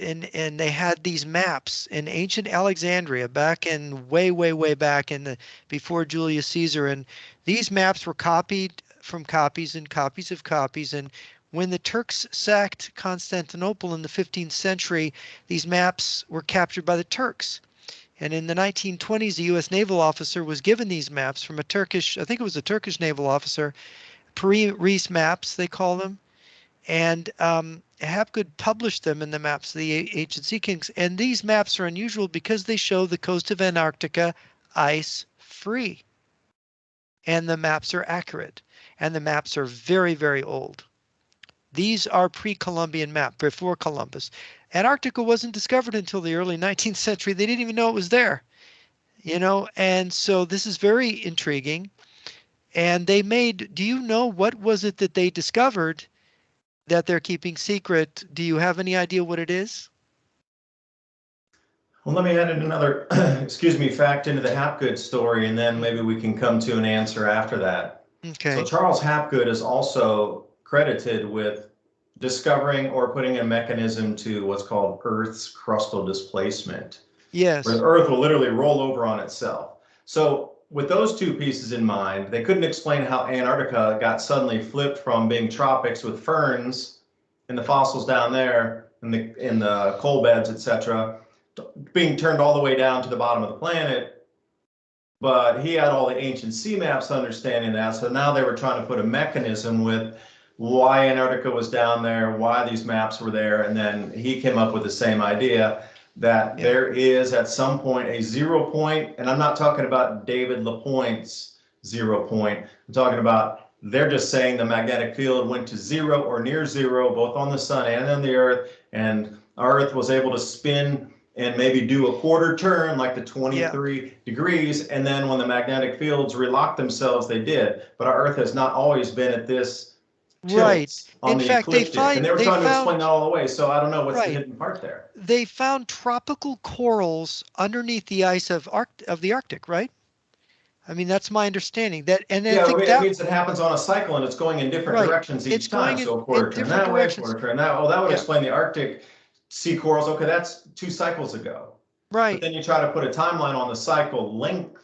[SPEAKER 1] and they had these maps in ancient Alexandria back in way back in the before Julius Caesar, and these maps were copied from copies and copies of copies. And when the Turks sacked Constantinople in the 15th century, these maps were captured by the Turks. And in the 1920s, a U.S. naval officer was given these maps from a Turkish, I think it was a Turkish naval officer, Reese maps, they call them. And Hapgood published them in the maps of the ancient sea kings. And these maps are unusual because they show the coast of Antarctica ice free. And the maps are accurate. And the maps are very old. These are pre-Columbian map, before Columbus. Antarctica wasn't discovered until the early 19th century. They didn't even know it was there, and so this is very intriguing. And they made, do you know what was it that they discovered that they're keeping secret? Do you have any idea what it is?
[SPEAKER 2] Well, let me add in another, fact into the Hapgood story, and then maybe we can come to an answer after that.
[SPEAKER 1] Okay.
[SPEAKER 2] So Charles Hapgood is also credited with discovering or putting a mechanism to what's called Earth's crustal displacement.
[SPEAKER 1] Yes.
[SPEAKER 2] Where the Earth will literally roll over on itself. So with those two pieces in mind, they couldn't explain how Antarctica got suddenly flipped from being tropics with ferns and the fossils down there in the coal beds, etc., being turned all the way down to the bottom of the planet. But he had all the ancient sea maps understanding that. So now they were trying to put a mechanism with why Antarctica was down there, why these maps were there. And then he came up with the same idea that there is at some point a 0 point. And I'm not talking about David LaPointe's 0 point. I'm talking about they're just saying the magnetic field went to zero or near zero, both on the sun and on the Earth. And our Earth was able to spin and maybe do a quarter turn, like the 23 degrees. And then when the magnetic fields relocked themselves, they did. But our Earth has not always been at this tilt on the ecliptic. And they were trying to explain that all the way. So I don't know what's the hidden part there.
[SPEAKER 1] They found tropical corals underneath the ice of the Arctic, right? I mean, that's my understanding. I think
[SPEAKER 2] it means it happens on a cycle and it's going in different directions each time. So a quarter turn that way, quarter turn that way. Oh, that would explain the Arctic sea corals. Okay, that's 2 cycles ago.
[SPEAKER 1] Right.
[SPEAKER 2] But then you try to put a timeline on the cycle length,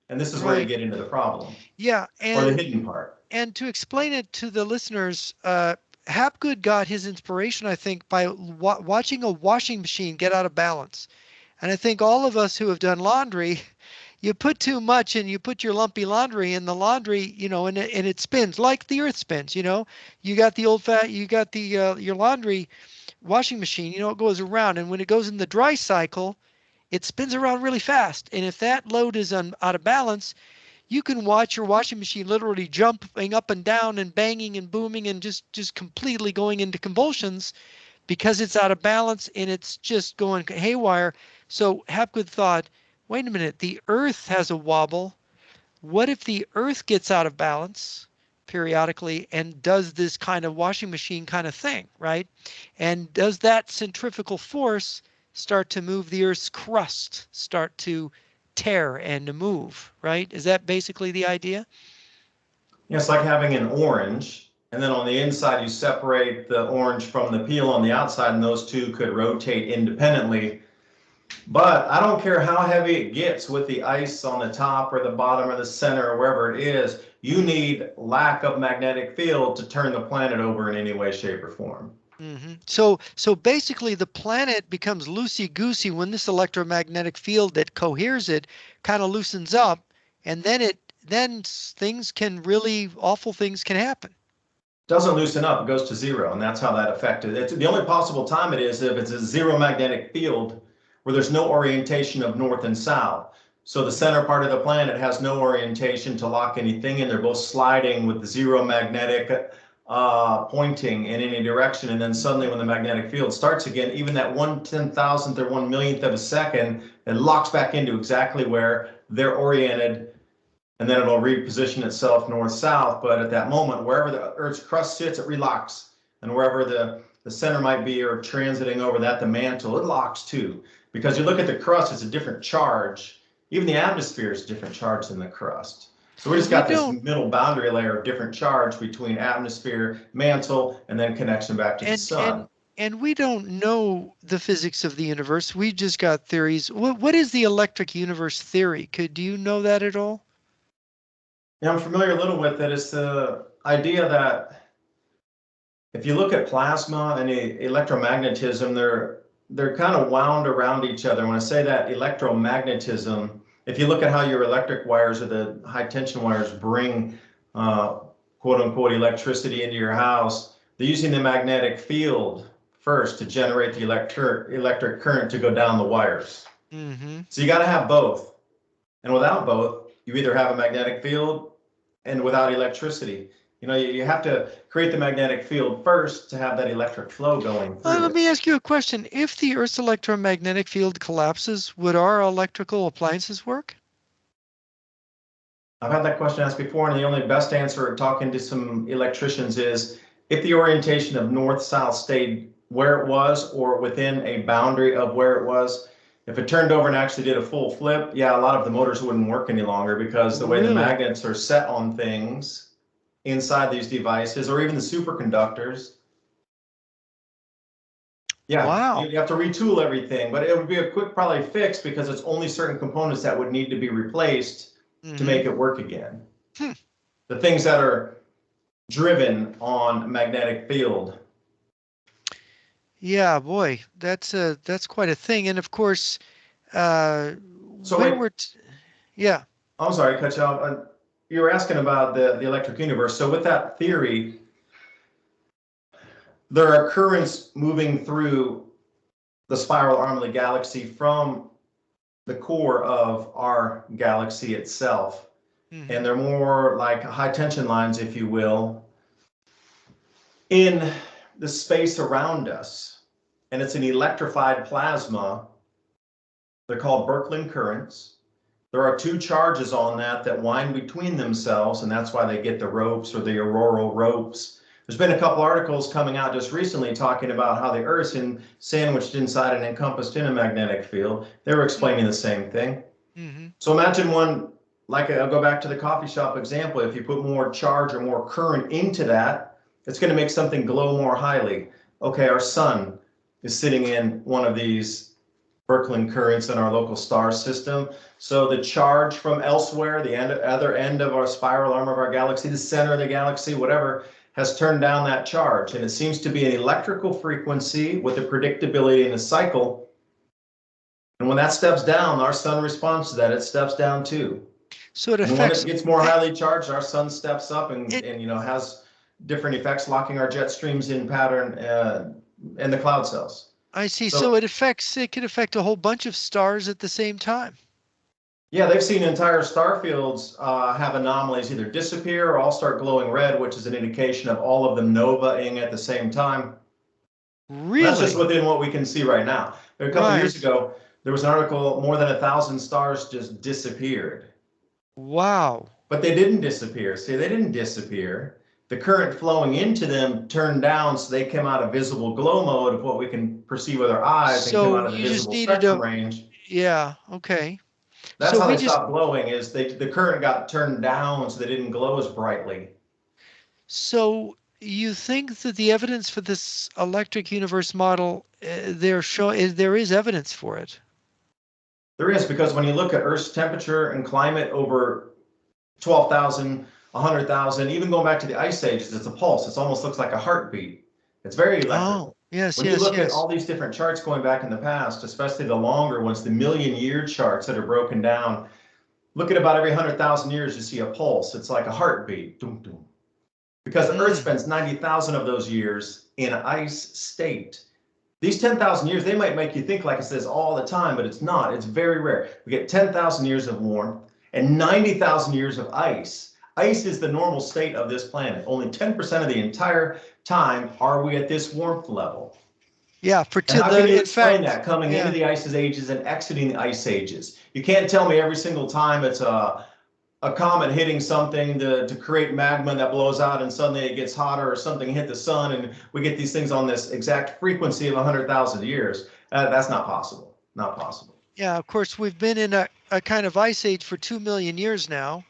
[SPEAKER 2] and this is where you get into the problem.
[SPEAKER 1] Yeah,
[SPEAKER 2] or the hidden part.
[SPEAKER 1] And to explain it to the listeners, Hapgood got his inspiration, I think, by watching a washing machine get out of balance. And I think all of us who have done laundry, you put too much and you put your lumpy laundry in the laundry, and it spins like the Earth spins. You got the your laundry washing machine, it goes around, and when it goes in the dry cycle, it spins around really fast. And if that load is out of balance, you can watch your washing machine literally jumping up and down and banging and booming and just completely going into convulsions because it's out of balance and it's just going haywire. So Hapgood thought, wait a minute, the Earth has a wobble. What if the Earth gets out of balance periodically and does this kind of washing machine kind of thing, right? And does that centrifugal force start to move the Earth's crust, start to tear and to move, right? Is that basically the idea?
[SPEAKER 2] Yeah, it's like having an orange And then on the inside, you separate the orange from the peel on the outside, and those two could rotate independently. But I don't care how heavy it gets with the ice on the top or the bottom or the center or wherever it is, you need lack of magnetic field to turn the planet over in any way, shape, or form.
[SPEAKER 1] So basically the planet becomes loosey-goosey when this electromagnetic field that coheres it kind of loosens up, and then things can really awful things can happen.
[SPEAKER 2] Doesn't loosen up, it goes to zero, and that's how that affected it. The only possible time it is if it's a zero magnetic field where there's no orientation of north and south. So the center part of the planet has no orientation to lock anything in. They're both sliding with zero magnetic pointing in any direction. And then suddenly when the magnetic field starts again, even that 1/10,000th or 1/1,000,000th of a second, it locks back into exactly where they're oriented. And then it'll reposition itself north-south. But at that moment, wherever the Earth's crust sits, it relocks. And wherever the center might be or transiting over that, the mantle, it locks too. Because you look at the crust, it's a different charge. Even the atmosphere is a different charge than the crust. So we just got this middle boundary layer of different charge between atmosphere, mantle, and then connection back to the sun.
[SPEAKER 1] And we don't know the physics of the universe. We just got theories. What is the electric universe theory? Do you know that at all?
[SPEAKER 2] Yeah, I'm familiar a little with it. It's the idea that if you look at plasma and electromagnetism, they're kind of wound around each other. When I say that electromagnetism, if you look at how your electric wires or the high tension wires bring quote unquote electricity into your house, they're using the magnetic field first to generate the electric current to go down the wires. So you got to have both. And without both, you either have a magnetic field and without electricity. You know, you have to create the magnetic field first to have that electric flow going through
[SPEAKER 1] Let me ask you a question. If the Earth's electromagnetic field collapses, would our electrical appliances work?
[SPEAKER 2] I've had that question asked before, and the only best answer talking to some electricians is if the orientation of north-south stayed where it was or within a boundary of where it was, if it turned over and actually did a full flip, yeah, a lot of the motors wouldn't work any longer because the way the magnets are set on things inside these devices or even the superconductors. Yeah,
[SPEAKER 1] wow.
[SPEAKER 2] You have to retool everything, but it would be a quick probably fix because it's only certain components that would need to be replaced to make it work again. The things that are driven on magnetic field.
[SPEAKER 1] Yeah, boy, that's quite a thing. And of course,
[SPEAKER 2] yeah. I'm sorry, cut you off. You were asking about the electric universe. So with that theory, there are currents moving through the spiral arm of the galaxy from the core of our galaxy itself. And they're more like high tension lines, if you will, in the space around us. And it's an electrified plasma. They're called Birkeland Currents. There are two charges on that wind between themselves, and that's why they get the ropes or the auroral ropes. There's been a couple articles coming out just recently talking about how the Earth's sandwiched inside and encompassed in a magnetic field. They were explaining the same thing. So imagine one, like I'll go back to the coffee shop example, if you put more charge or more current into that, it's going to make something glow more highly. Okay, our sun is sitting in one of these Birkeland Currents in our local star system. So the charge from elsewhere, the other end of our spiral arm of our galaxy, the center of the galaxy, whatever, has turned down that charge. And it seems to be an electrical frequency with a predictability in a cycle. And when that steps down, our sun responds to that. It steps down too.
[SPEAKER 1] So it affects.
[SPEAKER 2] And when it gets more highly charged, our sun steps up and has different effects, locking our jet streams in pattern and the cloud cells.
[SPEAKER 1] I see. So it could affect a whole bunch of stars at the same time.
[SPEAKER 2] Yeah, they've seen entire star fields have anomalies either disappear or all start glowing red, which is an indication of all of them novaing at the same time.
[SPEAKER 1] Really?
[SPEAKER 2] That's just within what we can see right now. A couple of years ago, there was an article, more than 1,000 stars just disappeared.
[SPEAKER 1] Wow.
[SPEAKER 2] But they didn't disappear. See, they didn't disappear. The current flowing into them turned down, so they came out of visible glow mode of what we can perceive with our eyes and come out of the visible spectrum range.
[SPEAKER 1] Yeah, okay.
[SPEAKER 2] That's how they stopped glowing, is the current got turned down so they didn't glow as brightly.
[SPEAKER 1] So you think that the evidence for this electric universe model, there is evidence for it?
[SPEAKER 2] There is, because when you look at Earth's temperature and climate over 12,000, 100,000, even going back to the ice ages, it's a pulse. It almost looks like a heartbeat. It's very
[SPEAKER 1] Oh,
[SPEAKER 2] electrical.
[SPEAKER 1] yes,
[SPEAKER 2] When you
[SPEAKER 1] yes,
[SPEAKER 2] look at
[SPEAKER 1] yes.
[SPEAKER 2] all these different charts going back in the past, especially the longer ones, the million-year charts that are broken down, look at about every 100,000 years, you see a pulse. It's like a heartbeat. Doom, doom. Because the Earth
[SPEAKER 1] Mm.
[SPEAKER 2] spends 90,000 of those years in ice state. These 10,000 years, they might make you think like it says all the time, but it's not. It's very rare. We get 10,000 years of warmth and 90,000 years of ice. Ice is the normal state of this planet. Only 10% of the entire time are we at this warmth level.
[SPEAKER 1] Yeah,
[SPEAKER 2] And how can you
[SPEAKER 1] in
[SPEAKER 2] explain
[SPEAKER 1] fact,
[SPEAKER 2] that coming into
[SPEAKER 1] yeah.
[SPEAKER 2] the ice ages and exiting the ice ages? You can't tell me every single time it's a comet hitting something to create magma that blows out and suddenly it gets hotter, or something hit the sun and we get these things on this exact frequency of 100,000 years. That's not possible. Not possible.
[SPEAKER 1] Yeah, of course, we've been in a kind of ice age for 2 million years now.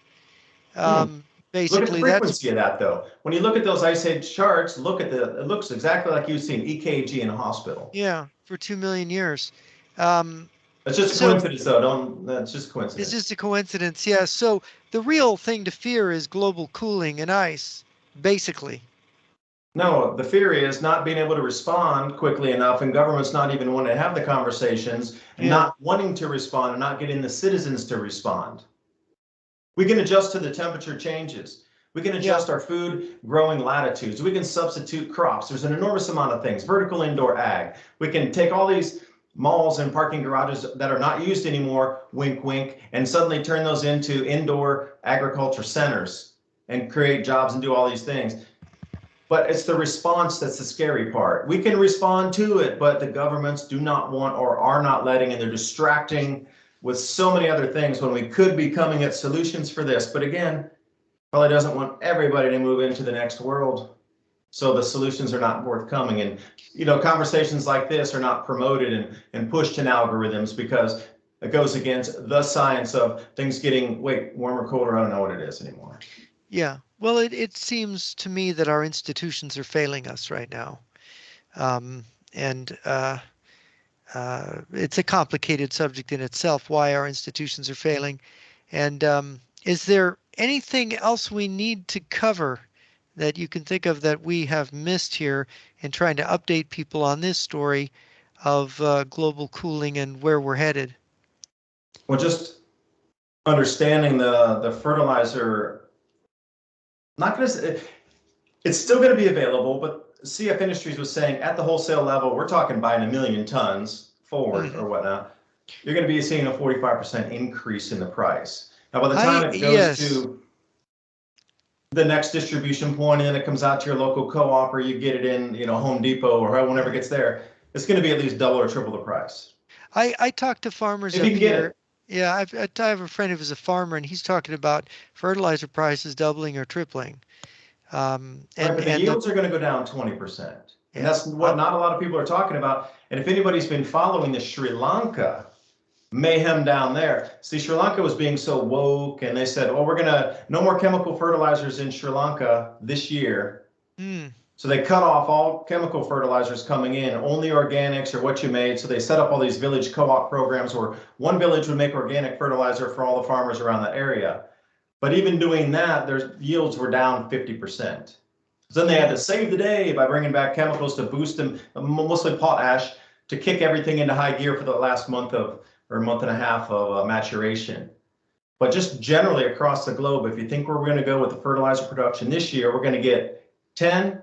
[SPEAKER 2] Hmm. Look at the
[SPEAKER 1] Basically, that's,
[SPEAKER 2] frequency of that, though. When you look at those ice age charts, look at it looks exactly like you've seen EKG in a hospital.
[SPEAKER 1] yeah, for 2 million years. Um,
[SPEAKER 2] That's just a
[SPEAKER 1] so
[SPEAKER 2] coincidence, though. That's just
[SPEAKER 1] it's
[SPEAKER 2] coincidence.
[SPEAKER 1] just a coincidence. Yeah. So the real thing to fear is global cooling and ice, basically.
[SPEAKER 2] No, the fear is not being able to respond quickly enough, and governments not even wanting to have the conversations and
[SPEAKER 1] Yeah.
[SPEAKER 2] not wanting to respond and not getting the citizens to respond. We can adjust to the temperature changes. We can
[SPEAKER 1] Yeah.
[SPEAKER 2] adjust our food growing latitudes. We can substitute crops. There's an enormous amount of things. Vertical indoor ag. We can take all these malls and parking garages that are not used anymore, wink, wink, and suddenly turn those into indoor agriculture centers and create jobs and do all these things. But it's the response that's the scary part. We can respond to it, but the governments do not want or are not letting, and they're distracting with so many other things when we could be coming at solutions for this. But again, probably doesn't want everybody to move into the next world. So the solutions are not forthcoming. And, conversations like this are not promoted and pushed in algorithms because it goes against the science of things getting, warmer, colder. I don't know what it is anymore.
[SPEAKER 1] Yeah. Well, it seems to me that our institutions are failing us right now. Um, and It's a complicated subject in itself, why our institutions are failing. And is there anything else we need to cover that you can think of that we have missed here in trying to update people on this story of global cooling and where we're headed?
[SPEAKER 2] Well, just understanding the fertilizer, not going to, it's still going to be available, but CF Industries was saying at the wholesale level, we're talking buying 1 million tons forward
[SPEAKER 1] Mhm.
[SPEAKER 2] or whatnot. You're going to be seeing a 45% increase in the price. Now, by the time it goes
[SPEAKER 1] Yes.
[SPEAKER 2] to the next distribution point and then it comes out to your local co-op or you get it in, Home Depot or whenever it gets there, it's going to be at least double or triple the price.
[SPEAKER 1] I talk to farmers
[SPEAKER 2] If you
[SPEAKER 1] up
[SPEAKER 2] can get
[SPEAKER 1] here.
[SPEAKER 2] it.
[SPEAKER 1] Yeah, I have a friend who's a farmer, and he's talking about fertilizer prices doubling or tripling.
[SPEAKER 2] Right, but the
[SPEAKER 1] And the
[SPEAKER 2] yields are going to go down 20%. And
[SPEAKER 1] yeah,
[SPEAKER 2] that's what not a lot of people are talking about. And if anybody's been following the Sri Lanka mayhem down there, see, Sri Lanka was being so woke and they said, oh, no more chemical fertilizers in Sri Lanka this year.
[SPEAKER 1] mm,
[SPEAKER 2] So they cut off all chemical fertilizers coming in, only organics or what you made. So they set up all these village co-op programs where one village would make organic fertilizer for all the farmers around that area. But even doing that, their yields were down 50%. So then they had to save the day by bringing back chemicals to boost them, mostly potash, to kick everything into high gear for the last month or month and a half of maturation. But just generally across the globe, if you think we're going to go with the fertilizer production this year, we're going to get 10,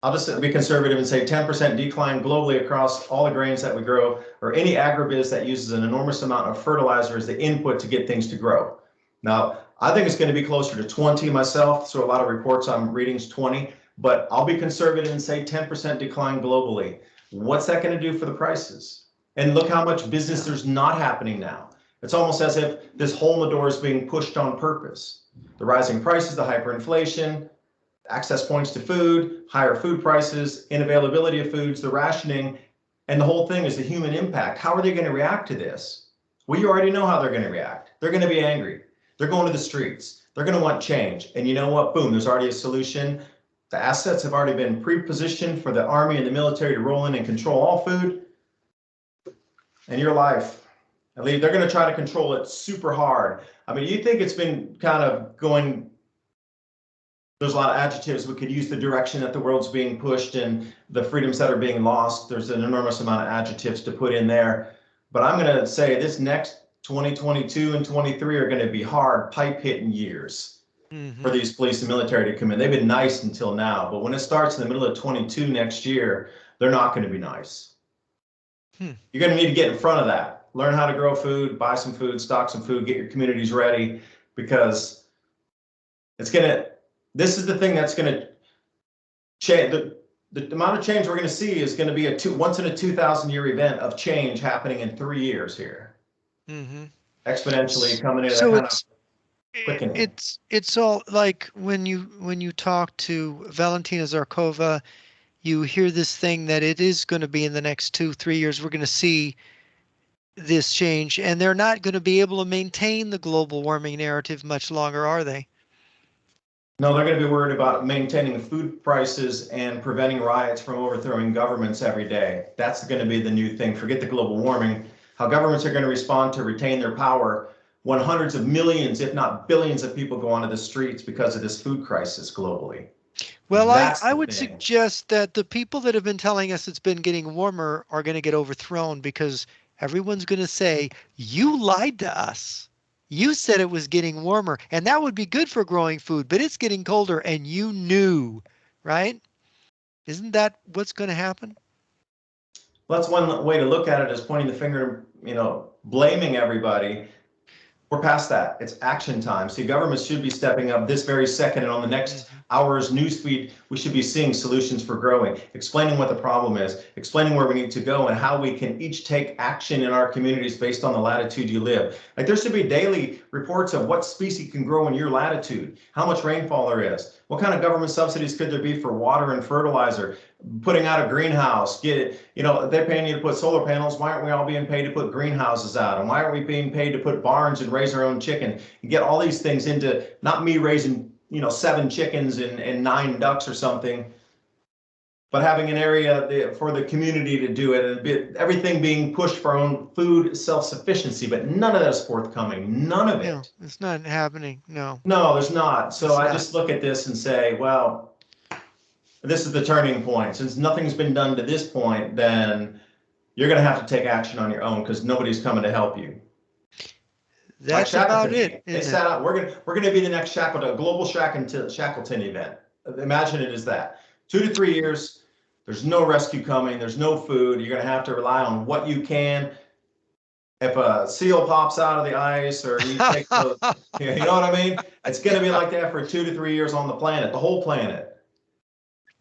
[SPEAKER 2] I'll just be conservative and say 10% decline globally across all the grains that we grow, or any agribusiness that uses an enormous amount of fertilizer as the input to get things to grow. Now, I think it's going to be closer to 20 myself, so a lot of reports I'm reading is 20, but I'll be conservative and say 10% decline globally. What's that going to do for the prices? And look how much business there's not happening now. It's almost as if this hole in the door is being pushed on purpose. The rising prices, the hyperinflation, access points to food, higher food prices, inavailability of foods, the rationing, and the whole thing is the human impact. How are they going to react to this? Well, you already know how they're going to react. They're going to be angry. They're going to the streets. They're going to want change. And you know what? Boom, there's already a solution. The assets have already been pre-positioned for the Army and the military to roll in and control all food and your life. At least they're going to try to control it super hard. I mean, you think it's been kind of going, there's a lot of adjectives we could use, the direction that the world's being pushed and the freedoms that are being lost. There's an enormous amount of adjectives to put in there. But I'm going to say this next 2022 and 23 are going to be hard, pipe hitting years for these police and military to come in. They've been nice until now, but when it starts in the middle of 22 next year, they're not going to be nice. You're going to need to get in front of that. Learn how to grow food, buy some food, stock some food, get your communities ready, because it's going to, this is the thing that's going to change. The amount of change we're going to see is going to be a once in a 2,000-year event of change happening in 3 years here. Exponentially coming in.
[SPEAKER 1] So
[SPEAKER 2] that kind of quickening.
[SPEAKER 1] It's all like when you talk to Valentina Zarkova, you hear this thing that it is going to be in the next 2-3 years we're going to see this change, and they're not going to be able to maintain the global warming narrative much longer, are they?
[SPEAKER 2] No, they're going to be worried about maintaining food prices and preventing riots from overthrowing governments every day. That's going to be the new thing. Forget the global warming. How governments are going to respond to retain their power when hundreds of millions, if not billions of people go onto the streets because of this food crisis globally.
[SPEAKER 1] Well, I would suggest that the people that have been telling us it's been getting warmer are going to get overthrown, because everyone's going to say, you lied to us. You said it was getting warmer, and that would be good for growing food, but it's getting colder, and you knew, right? Isn't that what's going to happen?
[SPEAKER 2] Well, that's one way to look at it, is pointing the finger, blaming everybody. We're past that. It's action time. See, governments should be stepping up this very second, and on the next hour's newsfeed, we should be seeing solutions for growing, explaining what the problem is, explaining where we need to go, and how we can each take action in our communities based on the latitude you live. Like, there should be daily reports of what species can grow in your latitude, how much rainfall there is, what kind of government subsidies could there be for water and fertilizer, putting out a greenhouse, they're paying you to put solar panels. Why aren't we all being paid to put greenhouses out? And why aren't we being paid to put barns and raise our own chicken and get all these things into, not me raising, 7 chickens and 9 ducks or something, but having an area for the community to do it, and everything being pushed for our own food self-sufficiency, but none of that is forthcoming. None of it.
[SPEAKER 1] No, it's not happening. No.
[SPEAKER 2] No, there's not. So I just look at this and say, well, this is the turning point. Since nothing's been done to this point, then you're going to have to take action on your own, because nobody's coming to help you.
[SPEAKER 1] That's about it.
[SPEAKER 2] They sat out. We're going to be the next Shackleton, global Shackleton event. Imagine it as that. 2 to 3 years. There's no rescue coming. There's no food. You're going to have to rely on what you can. If a seal pops out of the ice, or you take the, you know what I mean? It's going to be like that for 2 to 3 years on the planet, the whole planet.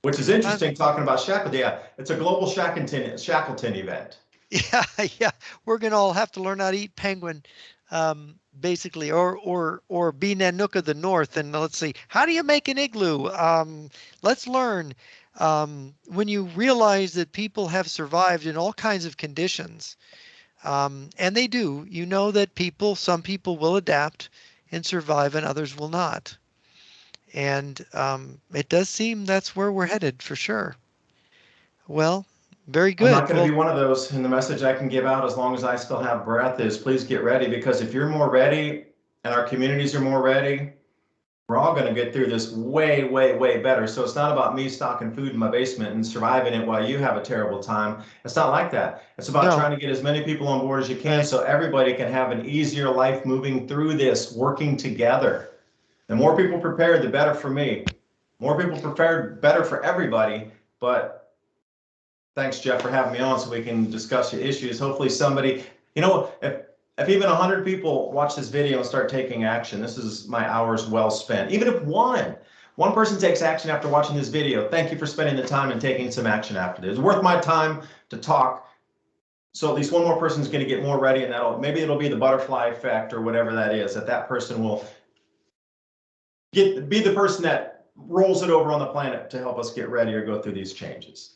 [SPEAKER 2] Which is interesting, talking about Shackleton. Yeah, it's a global Shackleton event.
[SPEAKER 1] Yeah. We're going to all have to learn how to eat penguin, basically, or be Nanook of the North. And let's see, how do you make an igloo? Let's learn. When you realize that people have survived in all kinds of conditions, and they do, that some people will adapt and survive and others will not. And it does seem that's where we're headed for sure. Well, very good.
[SPEAKER 2] I'm not going to be one of those. And the message I can give out, as long as I still have breath, is please get ready, because if you're more ready and our communities are more ready, we're all going to get through this way, way, way better. So it's not about me stocking food in my basement and surviving it while you have a terrible time. It's not like that. It's about trying to get as many people on board as you can, so everybody can have an easier life moving through this, working together. The more people prepared, the better for me. More people prepared, better for everybody. But thanks, Jeff, for having me on so we can discuss your issues. Hopefully somebody, if even 100 people watch this video and start taking action, this is my hours well spent. Even if one person takes action after watching this video, thank you for spending the time and taking some action after this. It's worth my time to talk. So at least one more person is going to get more ready, and maybe it'll be the butterfly effect or whatever that is, that person will be the person that rolls it over on the planet to help us get ready or go through these changes.